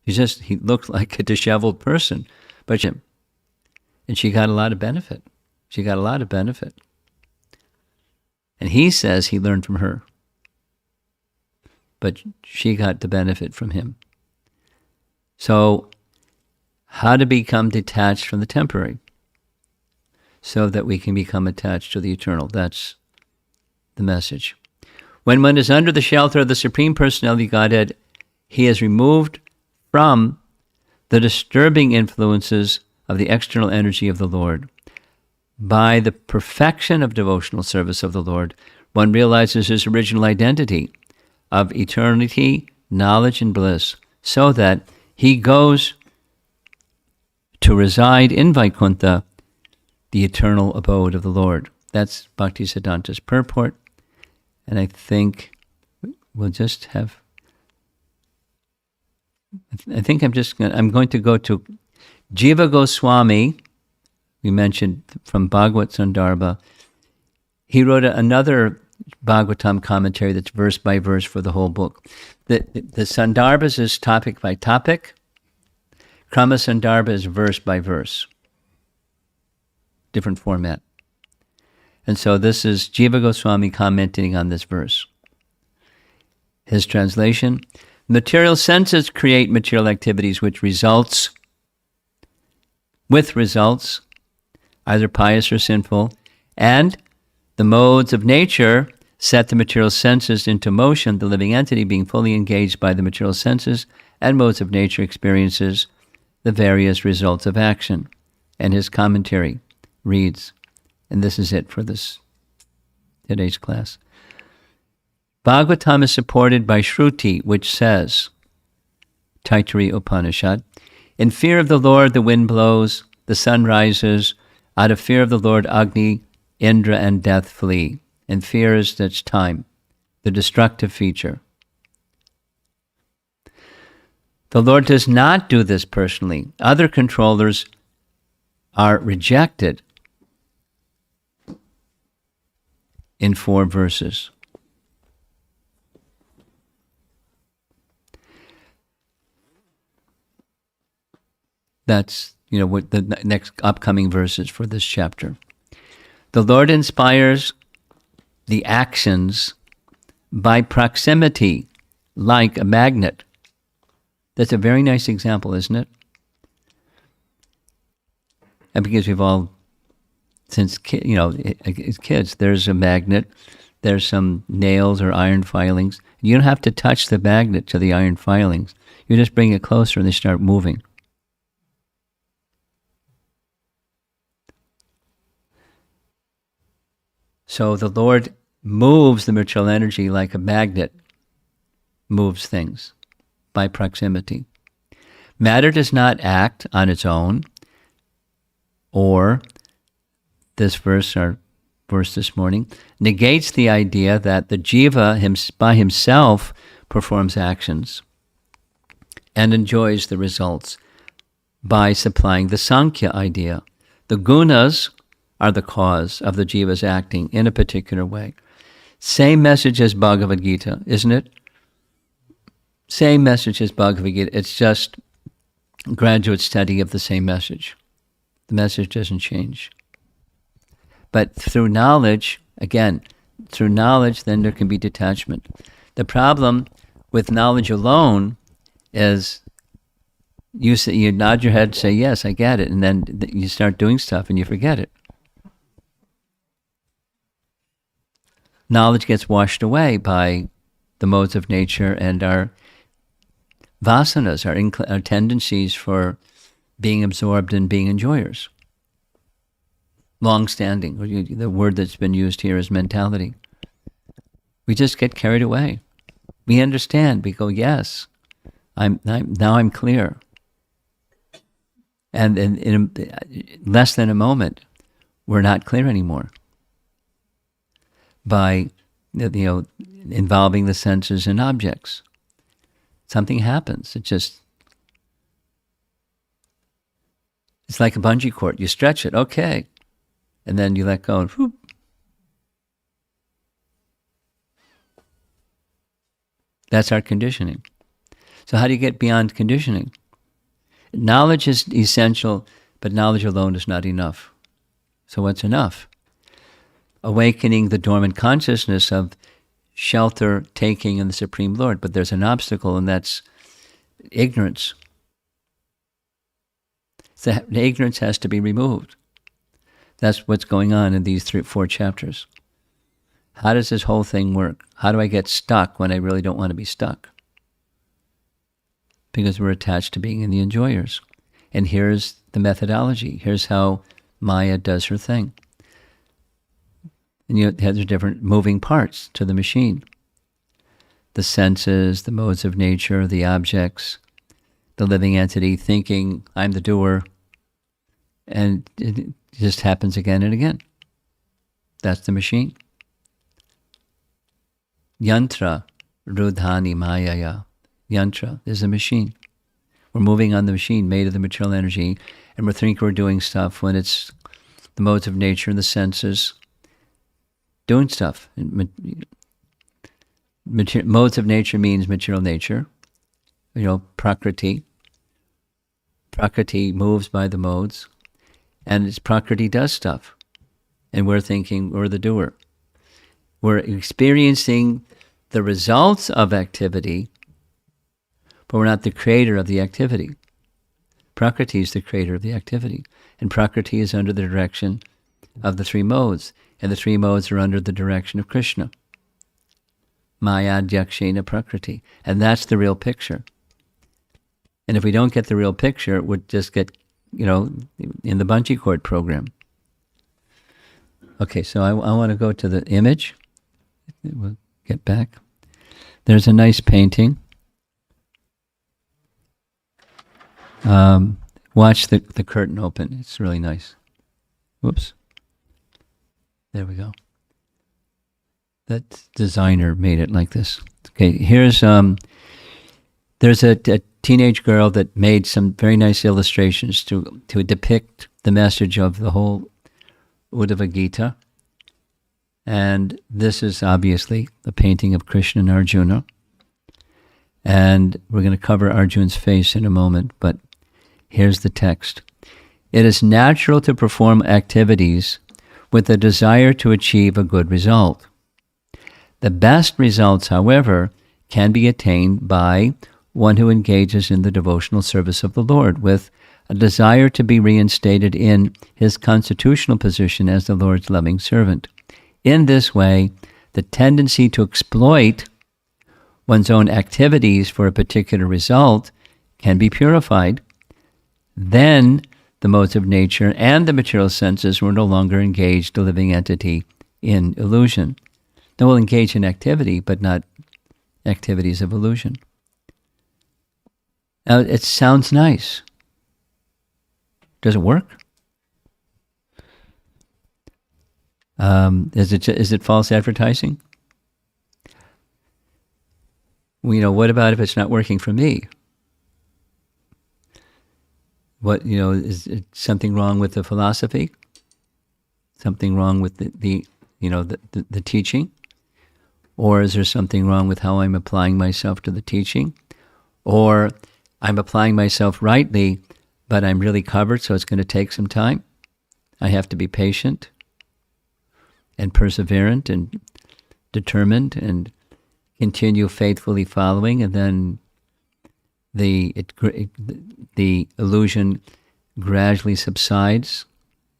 he looked like a disheveled person, and she got a lot of benefit. And he says he learned from her, but she got the benefit from him. So, how to become detached from the temporary so that we can become attached to the eternal. That's the message. When one is under the shelter of the Supreme Personality of Godhead, he is removed from the disturbing influences of the external energy of the Lord. By the perfection of devotional service of the Lord, one realizes his original identity of eternity, knowledge, and bliss, so that he goes to reside in Vaikuntha, the eternal abode of the Lord. That's Bhaktisiddhanta's purport. And I think we'll just have... I'm going to go to Jiva Goswami. We mentioned from Bhagavad Sandarbha. He wrote another Bhagavatam commentary that's verse by verse for the whole book. The Sandarbhas is topic by topic. Krama Sandarbha is verse by verse. Different format. And so this is Jiva Goswami commenting on this verse. His translation: material senses create material activities with results, either pious or sinful, and the modes of nature set the material senses into motion. The living entity, being fully engaged by the material senses and modes of nature, experiences the various results of action. And his commentary reads, and this is it for today's class. Bhagavatam is supported by Shruti, which says, Taittiriya Upanishad, in fear of the Lord the wind blows, the sun rises, out of fear of the Lord Agni, Indra, and death flee. And fear is that's time, the destructive feature. The Lord does not do this personally. Other controllers are rejected in 4 verses. That's, what the next upcoming verses for this chapter. The Lord inspires the actions by proximity, like a magnet. That's a very nice example, isn't it? And because we've all, since as kids, there's a magnet, there's some nails or iron filings. You don't have to touch the magnet to the iron filings. You just bring it closer and they start moving. So the Lord moves the material energy like a magnet moves things by proximity. Matter does not act on its own, or this verse, our verse this morning, negates the idea that the jiva by himself performs actions and enjoys the results by supplying the Sankhya idea. The gunas are the cause of the jiva's acting in a particular way. Same message as Bhagavad Gita, isn't it? Same message as Bhagavad Gita. It's just graduate study of the same message. The message doesn't change. But through knowledge, then there can be detachment. The problem with knowledge alone is you nod your head, say, yes, I get it, and then you start doing stuff and you forget it. Knowledge gets washed away by the modes of nature and our vasanas, our tendencies for being absorbed and being enjoyers. Long-standing, the word that's been used here is mentality. We just get carried away. We understand. We go, yes, now I'm clear. And in less than a moment, we're not clear anymore. By involving the senses and objects, something happens. It's like a bungee cord. You stretch it, okay, and then you let go, and whoop. That's our conditioning. So how do you get beyond conditioning? Knowledge is essential, but knowledge alone is not enough. So what's enough? Awakening the dormant consciousness of shelter taking in the Supreme Lord. But there's an obstacle, and that's ignorance. The ignorance has to be removed. That's what's going on in these 4 chapters. How does this whole thing work? How do I get stuck when I really don't want to be stuck? Because we're attached to being in the enjoyers. And here's the methodology. Here's how Maya does her thing. And there's different moving parts to the machine. The senses, the modes of nature, the objects, the living entity thinking, I'm the doer. And it just happens again and again. That's the machine. Yantra, Rudhani Mayaya. Yantra is a machine. We're moving on the machine made of the material energy, and we think we're doing stuff when it's the modes of nature and the senses doing stuff. Modes of nature means material nature. Prakriti. Prakriti moves by the modes, and it's Prakriti does stuff. And we're thinking we're the doer. We're experiencing the results of activity, but we're not the creator of the activity. Prakriti is the creator of the activity. And Prakriti is under the direction of the 3 modes. And the 3 modes are under the direction of Krishna. Maya Dyakshena Prakriti. And that's the real picture. And if we don't get the real picture, we'll just get, in the bungee cord program. Okay, so I want to go to the image. We'll get back. There's a nice painting. Watch the curtain open. It's really nice. Whoops. There we go. That designer made it like this. Okay, here's there's a teenage girl that made some very nice illustrations to depict the message of the whole Uddhava Gita. And this is obviously a painting of Krishna and Arjuna. And we're going to cover Arjuna's face in a moment, but here's the text. It is natural to perform activities with a desire to achieve a good result. The best results, however, can be attained by one who engages in the devotional service of the Lord with a desire to be reinstated in his constitutional position as the Lord's loving servant. In this way, the tendency to exploit one's own activities for a particular result can be purified. Then the modes of nature and the material senses were no longer engaged, a living entity, in illusion. They will engage in activity, but not activities of illusion. Now, it sounds nice. Does it work? Is it false advertising? What about if it's not working for me? What, is it something wrong with the philosophy? Something wrong with the teaching? Or is there something wrong with how I'm applying myself to the teaching? Or I'm applying myself rightly, but I'm really covered, so it's going to take some time. I have to be patient and perseverant and determined and continue faithfully following, and then the illusion gradually subsides.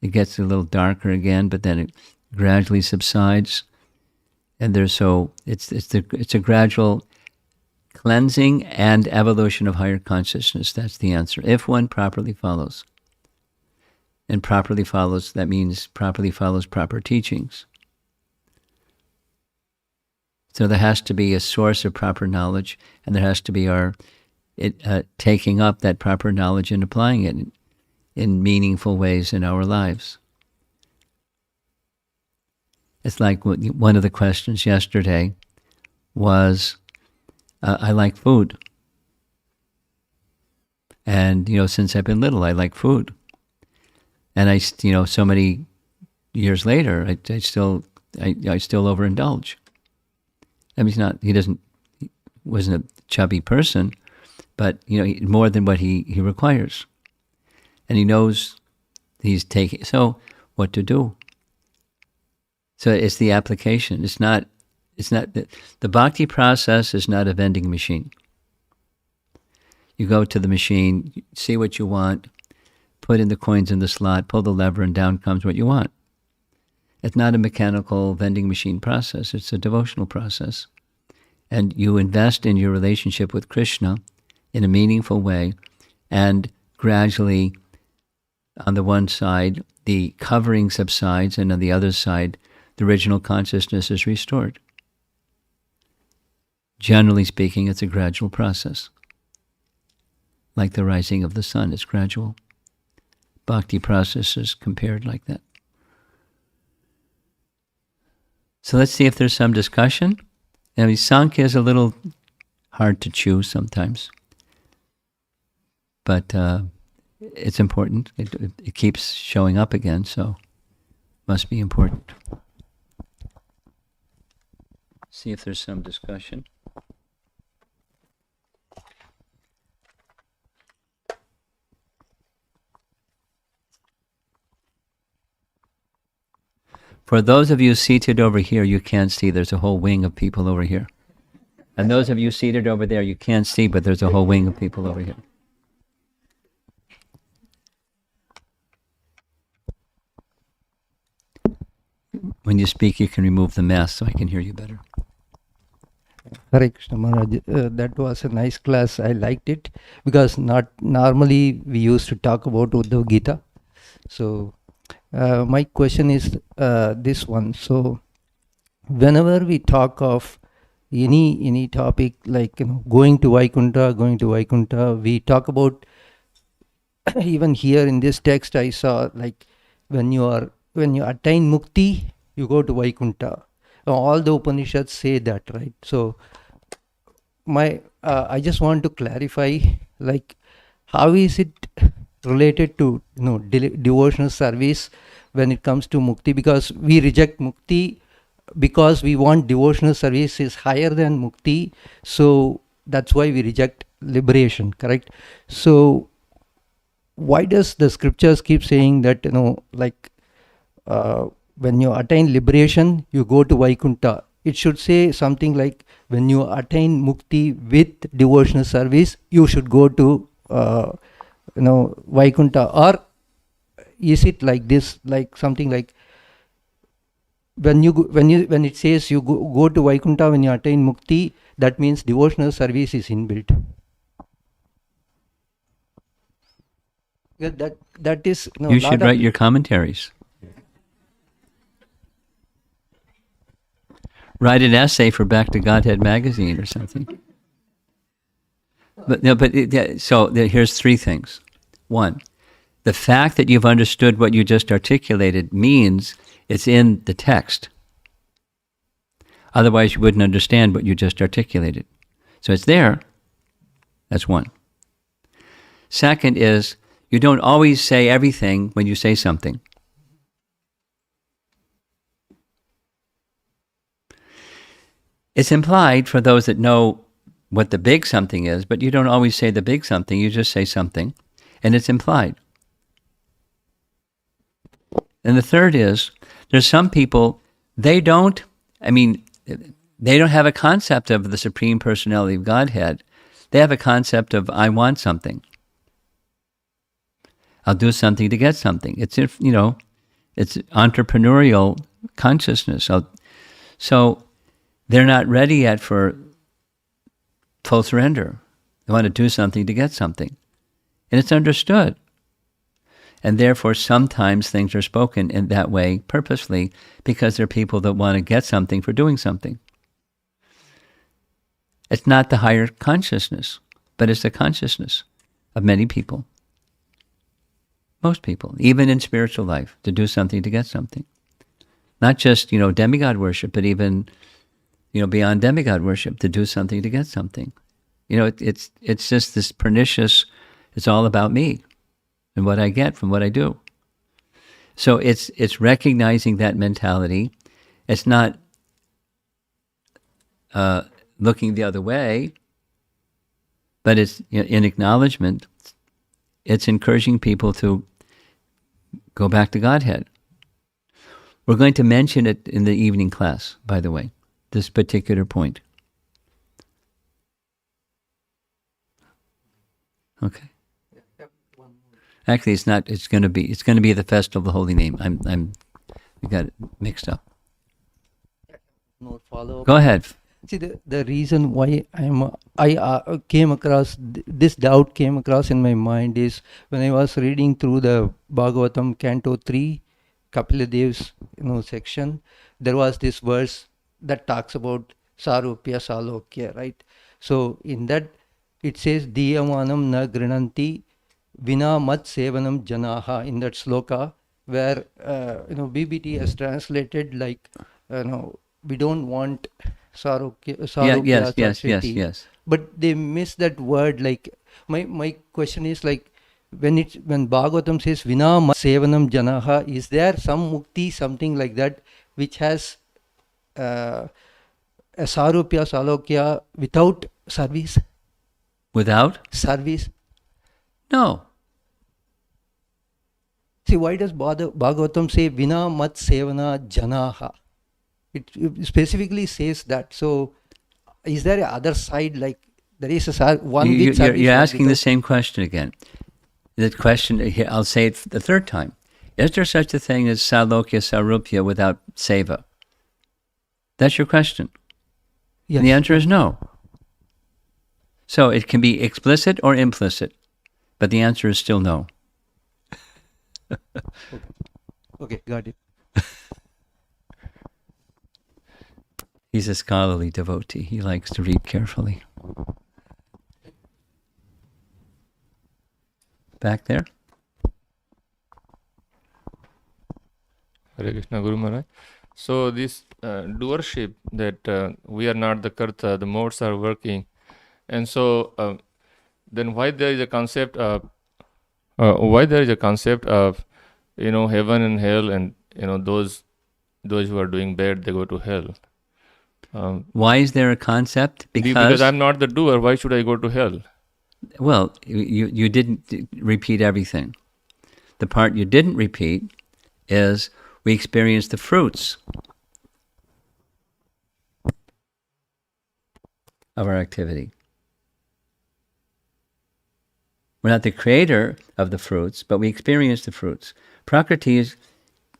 It gets a little darker again, but then it gradually subsides, and it's a gradual cleansing and evolution of higher consciousness. That's the answer. If one properly follows, and properly follows, that means properly follows proper teachings. So there has to be a source of proper knowledge, and there has to be taking up that proper knowledge and applying it in meaningful ways in our lives. It's like one of the questions yesterday was, I like food. And, since I've been little, I like food. And so many years later, I still overindulge. I mean, he wasn't a chubby person, but, more than what he requires. And he knows he's taking, so what to do? So it's the application. It's not the bhakti process is not a vending machine. You go to the machine, see what you want, put in the coins in the slot, pull the lever, and down comes what you want. It's not a mechanical vending machine process. It's a devotional process. And you invest in your relationship with Krishna in a meaningful way, and gradually, on the one side, the covering subsides, and on the other side, the original consciousness is restored. Generally speaking, it's a gradual process. Like the rising of the sun, it's gradual. Bhakti process is compared like that. So let's see if there's some discussion. I mean, Sankhya is a little hard to chew sometimes, but it's important. It keeps showing up again, so must be important. See if there's some discussion. For those of you seated over here, you can't see. There's a whole wing of people over here. And those of you seated over there, you can't see, but there's a whole wing of people over here. When you speak, you can remove the mask so I can hear you better. Hare Krishna Maharaj, that was a nice class. I liked it because not normally we used to talk about Uddhav Gita. So my question is this one. So whenever we talk of any topic like going to Vaikuntha, we talk about even here in this text I saw like when you attain mukti, you go to Vaikuntha. All the Upanishads say that, right? So I just want to clarify, like, how is it related to devotional service when it comes to mukti? Because we reject mukti because we want devotional service is higher than mukti, so that's why we reject liberation, correct? So why does the scriptures keep saying that when you attain liberation, you go to Vaikuntha? It should say something like, when you attain mukti with devotional service, you should go to Vaikuntha. Or is it like this, like something like when it says you go to Vaikuntha when you attain mukti, that means devotional service is inbuilt? That is you should write your commentaries. Write an essay for Back to Godhead magazine or something. So here's three things. One, the fact that you've understood what you just articulated means it's in the text. Otherwise, you wouldn't understand what you just articulated. So it's there. That's one. Second is, you don't always say everything when you say something. It's implied for those that know what the big something is, but you don't always say the big something, you just say something, and it's implied. And the third is, there's some people, they don't have a concept of the Supreme Personality of Godhead. They have a concept of, I want something. I'll do something to get something. It's entrepreneurial consciousness. So they're not ready yet for full surrender. They want to do something to get something. And it's understood. And therefore, sometimes things are spoken in that way purposely because there are people that want to get something for doing something. It's not the higher consciousness, but it's the consciousness of many people. Most people, even in spiritual life, to do something to get something. Not just, demigod worship, but even, beyond demigod worship, to do something to get something. It's just this pernicious, it's all about me and what I get from what I do. So it's recognizing that mentality. It's not looking the other way, but it's in acknowledgement. It's encouraging people to go back to Godhead. We're going to mention it in the evening class, by the way, this particular point. Okay. Actually, it's not. It's going to be the festival of the Holy Name. We got it mixed up. No follow-up. Go ahead. See, the reason why I came across this doubt came across in my mind is when I was reading through the Bhagavatam Canto 3, Kapila Dev's section, there was this verse that talks about Sarupya Salokya, right? So in that it says Diyamanam na grinanti vina mat sevanam janaha, in that sloka, where BBT has translated like we don't want Sarupya Yes. but they miss that word. Like my question is, like, when Bhagavatam says vina mat sevanam janaha, is there some mukti, something like that, which has a Sarupya Salokya without service? Without? Service. No. See, why does Bhagavatam say vina mat sevana janaha? It specifically says that. So is there a other side, like there is one with service? You're asking the same question again. The question, I'll say it the third time. Is there such a thing as Salokya, Sarupya without seva? That's your question. Yes. And the answer is no. So it can be explicit or implicit, but the answer is still no. Okay, got it. He's a scholarly devotee. He likes to read carefully. Back there? Hare Krishna, Guru Maharaj. So this doership, that we are not the karta, the modes are working, and so then why there is a concept of heaven and hell, and those who are doing bad, they go to hell. Why is there a concept? Because I'm not the doer. Why should I go to hell? Well, you didn't repeat everything. The part you didn't repeat is we experience the fruits of our activity. We're not the creator of the fruits, but we experience the fruits. Prakriti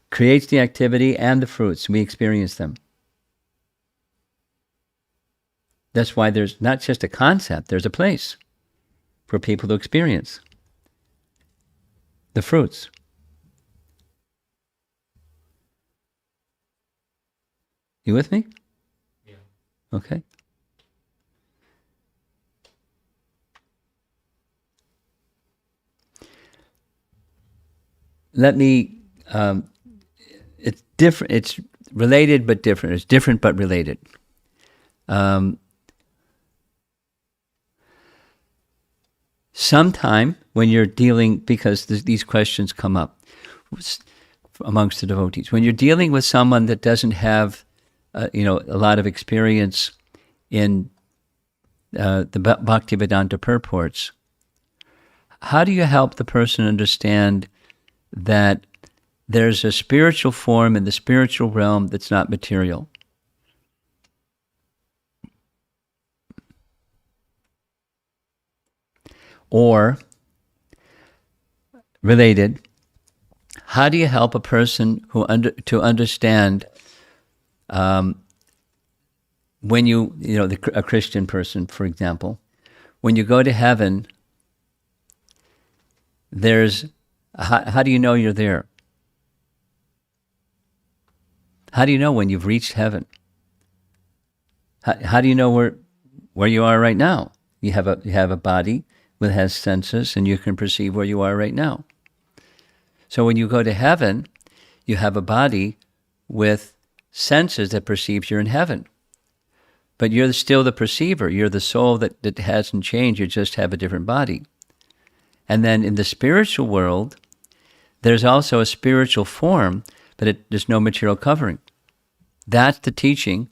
creates the activity and the fruits. We experience them. That's why there's not just a concept, there's a place for people to experience the fruits. You with me? Yeah. Okay. Let me, it's different, it's related but different. It's different but related. Sometime when you're dealing, because these questions come up amongst the devotees, when you're dealing with someone that doesn't have, a lot of experience in the Bhaktivedanta purports, how do you help the person understand that there's a spiritual form in the spiritual realm that's not material? Or, related, how do you help a person to understand when a Christian person, for example, when you go to heaven, how do you know you're there? How do you know when you've reached heaven? How do you know where you are right now. You have a body that has senses, and you can perceive where you are right now. So when you go to heaven, you have a body with senses that perceives you're in heaven. But you're still the perceiver. You're the soul that hasn't changed. You just have a different body. And then in the spiritual world, there's also a spiritual form, but there's no material covering. That's the teaching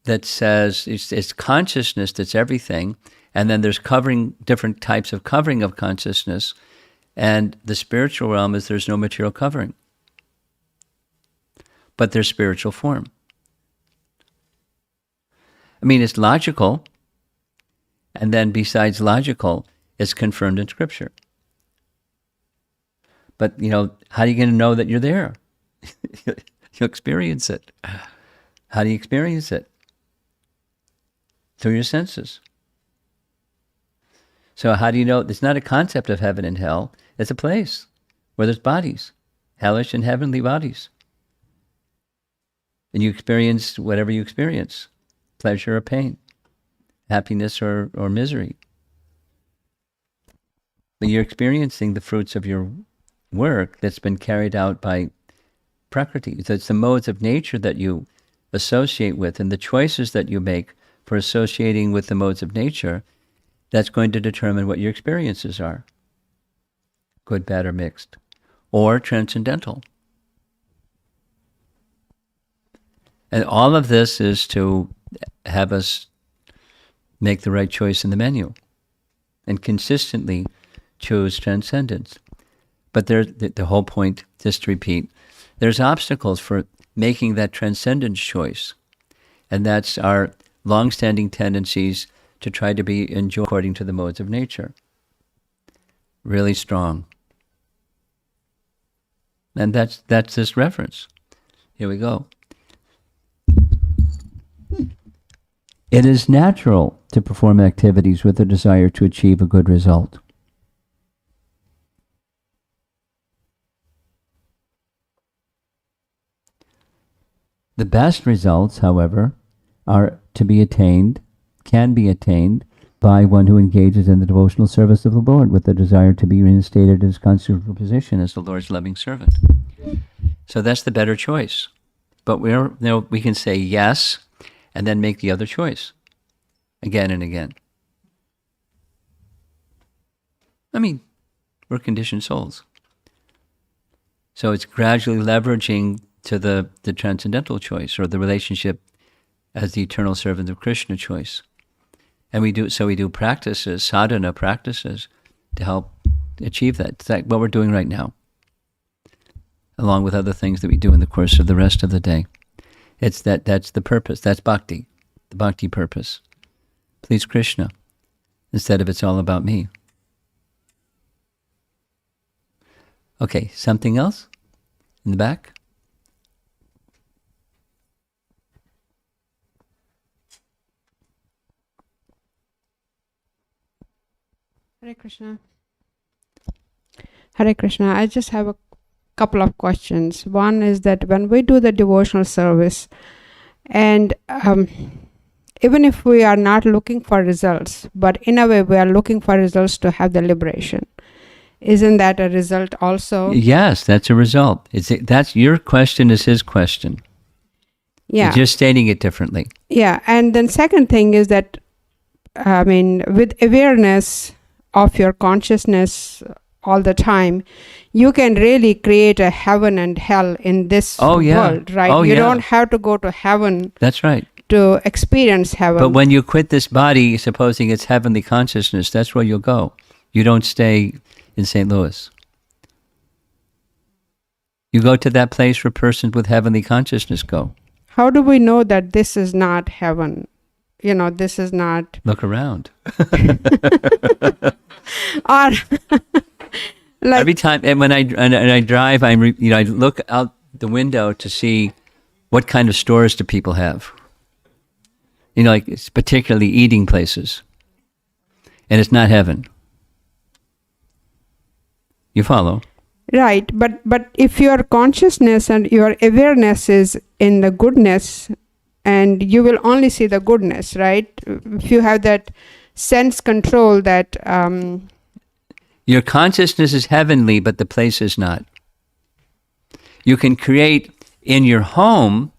that says it's consciousness that's everything, and then there's different types of covering of consciousness, and the spiritual realm is there's no material covering, but there's spiritual form. I mean, it's logical, and then besides logical, it's confirmed in Scripture. But, how are you going to know that you're there? You experience it. How do you experience it? Through your senses. So how do you know? It's not a concept of heaven and hell. It's a place where there's bodies, hellish and heavenly bodies. And you experience whatever you experience, pleasure or pain, happiness or misery. But you're experiencing the fruits of your work that's been carried out by Prakriti. So it's the modes of nature that you associate with, and the choices that you make for associating with the modes of nature, that's going to determine what your experiences are. Good, bad, or mixed. Or transcendental. And all of this is to have us make the right choice in the menu and consistently choose transcendence. But the whole point, just to repeat, there's obstacles for making that transcendence choice. And that's our long-standing tendencies to try to be enjoyed according to the modes of nature. Really strong. And that's this reference. Here we go. It is natural to perform activities with a desire to achieve a good result. The best results, however, can be attained by one who engages in the devotional service of the Lord with the desire to be reinstated in his constitutional position as the Lord's loving servant. So that's the better choice. But we can say yes and then make the other choice again and again. I mean, we're conditioned souls. So it's gradually leveraging to the transcendental choice, or the relationship as the eternal servant of Krishna choice. And we do practices, sadhana practices, to help achieve that. It's like what we're doing right now, along with other things that we do in the course of the rest of the day. That's the purpose. That's bhakti, the bhakti purpose. Please Krishna, instead of it's all about me. Okay, something else in the back? Hare Krishna. Hare Krishna. I just have a couple of questions. One is that when we do the devotional service, and even if we are not looking for results, but in a way we are looking for results to have the liberation, isn't that a result also? Yes, that's a result. That's your question is his question. Yeah. You're just stating it differently. Yeah. And then second thing is that, with awareness of your consciousness all the time, you can really create a heaven and hell in this world, right? You don't have to go to heaven. That's right. To experience heaven. But when you quit this body, supposing it's heavenly consciousness, that's where you'll go. You don't stay in St. Louis. You go to that place where persons with heavenly consciousness go. How do we know that this is not heaven? This is not... Look around. Or every time, and when I drive, I look out the window to see what kind of stores do people have. Like it's particularly eating places, and it's not heaven. You follow? Right, but if your consciousness and your awareness is in the goodness and you will only see the goodness, right? If you have that sense control that Your consciousness is heavenly, but the place is not. You can create in your home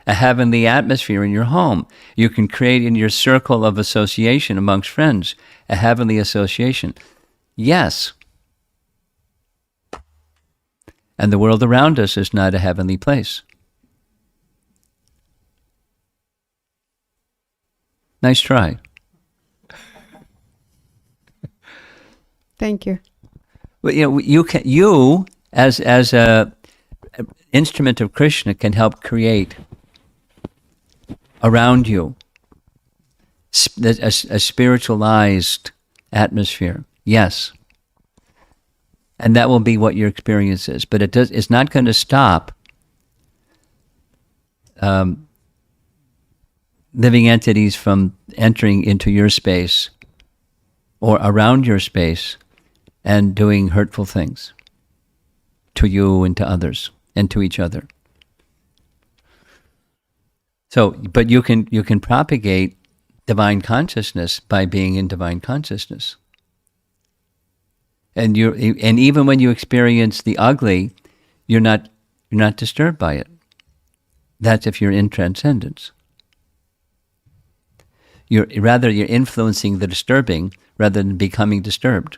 a heavenly atmosphere in your home. You can create in your circle of association amongst friends a heavenly association. Yes. And the world around us is not a heavenly place. Nice try. thank you. Well, you as a instrument of Krishna can help create around you a spiritualized atmosphere. Yes. And that will be what your experience is. But it's not going to stop living entities from entering into your space or around your space and doing hurtful things to you and to others and to each other. So, but you can propagate divine consciousness by being in divine consciousness. And even when you experience the ugly, you're not disturbed by it. That's if you're in transcendence. You're influencing the disturbing rather than becoming disturbed.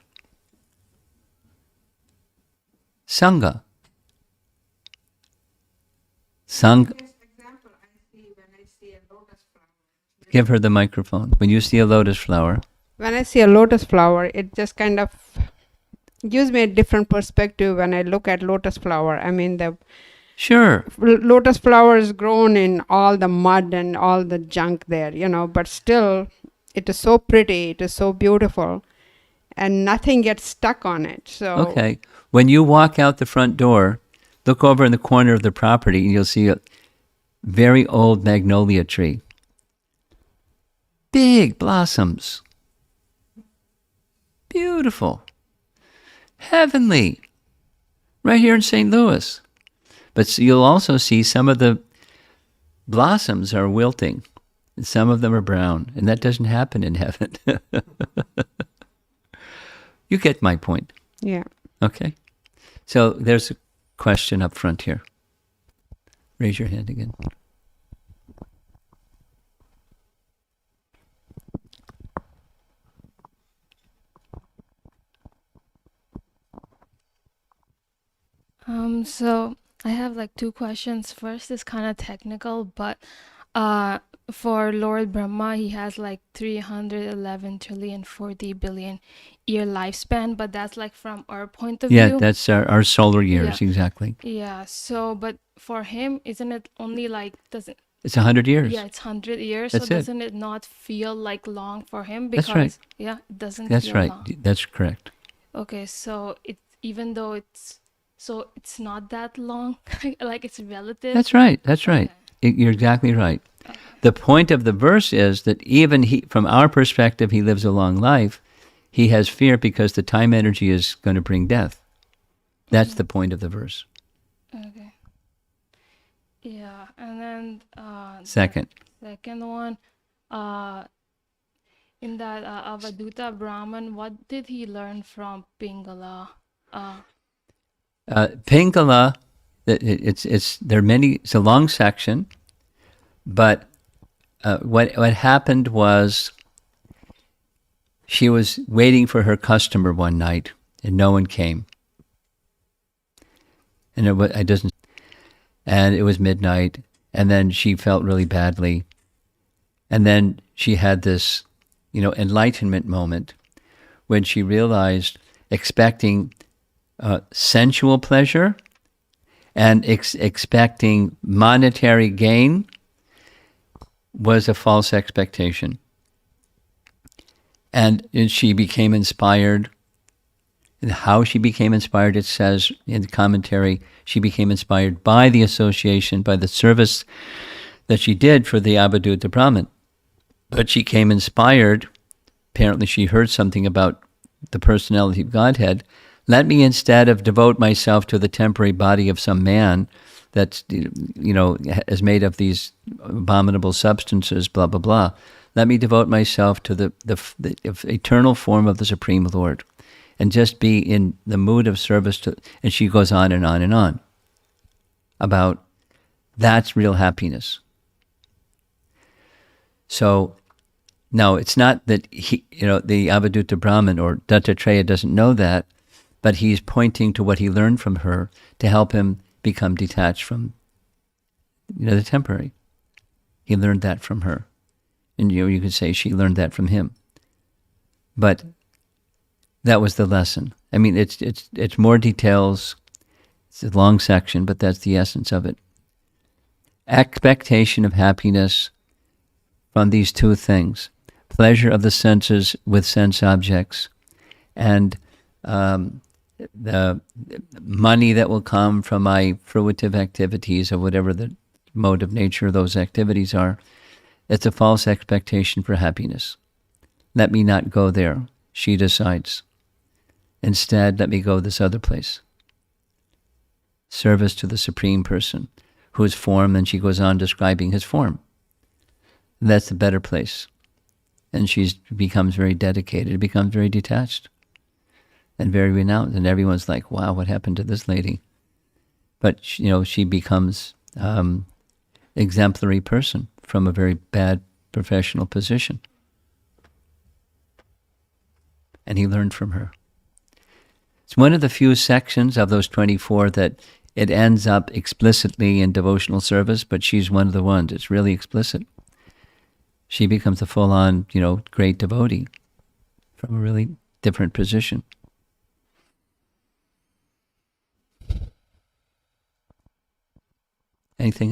Sangha. Give her the microphone. When you see a lotus flower. When I see a lotus flower, it just kind of gives me a different perspective when I look at lotus flower. I mean, the Sure. lotus flower is grown in all the mud and all the junk there, but still it is so pretty, it is so beautiful, and nothing gets stuck on it. So Okay. When you walk out the front door, look over in the corner of the property and you'll see a very old magnolia tree. Big blossoms. Beautiful. Heavenly. Right here in St. Louis. But you'll also see some of the blossoms are wilting. And some of them are brown. And that doesn't happen in heaven. You get my point. yeah. Okay. So there's a question up front here. Raise your hand again. So I have like two questions. First is kind of technical, but for Lord Brahma, he has like 311 trillion 40 billion year lifespan, but that's like from our point of Yeah, view. that's our solar years, exactly. Yeah, so but for him, isn't it only like doesn't It's 100 years. yeah, it's 100 years, That's so it. doesn't it not feel like long for him? That's Because right. yeah, it doesn't That's feel right. long. That's correct. Okay, so even though it's not that long, like it's relative. That's right. That's right. Okay. You're exactly right. The point of the verse is that even from our perspective, he lives a long life. He has fear because the time energy is going to bring death. That's the point of the verse. Okay. Yeah, and then Second. the second one, in that Avaduta Brahman, what did he learn from Pingala? Pingala, there are many. It's a long section, but what happened was she was waiting for her customer one night, and no one came. And it was midnight, and then she felt really badly, and then she had this, enlightenment moment when she realized expecting sensual pleasure and expecting monetary gain was a false expectation. And she became inspired. And how she became inspired, it says in the commentary, she became inspired by the association, by the service that she did for the Avaduta Brahman. But she came inspired, apparently she heard something about the personality of Godhead. Let me, instead of devote myself to the temporary body of some man, that's, is made of these abominable substances, blah, blah, blah. Let me devote myself to the eternal form of the Supreme Lord and just be in the mood of service to, and she goes on and on and on about that's real happiness. So, now it's not that he, the Avadhuta Brahman or Dattatreya doesn't know that, but he's pointing to what he learned from her to help him become detached from, the temporary. He learned that from her. And you could say she learned that from him. But that was the lesson. I mean, it's more details. It's a long section, but that's the essence of it. Expectation of happiness from these two things: pleasure of the senses with sense objects, and the money that will come from my fruitive activities or whatever the mode of nature of those activities are. It's a false expectation for happiness. Let me not go there, she decides. Instead, let me go this other place. Service to the Supreme Person, whose form, and she goes on describing his form. That's the better place. And she becomes very dedicated, becomes very detached and very renounced. And everyone's like, wow, what happened to this lady? But, she becomes exemplary person from a very bad professional position. And he learned from her. It's one of the few sections of those 24 that it ends up explicitly in devotional service, but she's one of the ones. It's really explicit. She becomes a full-on, great devotee from a really different position. Anything else?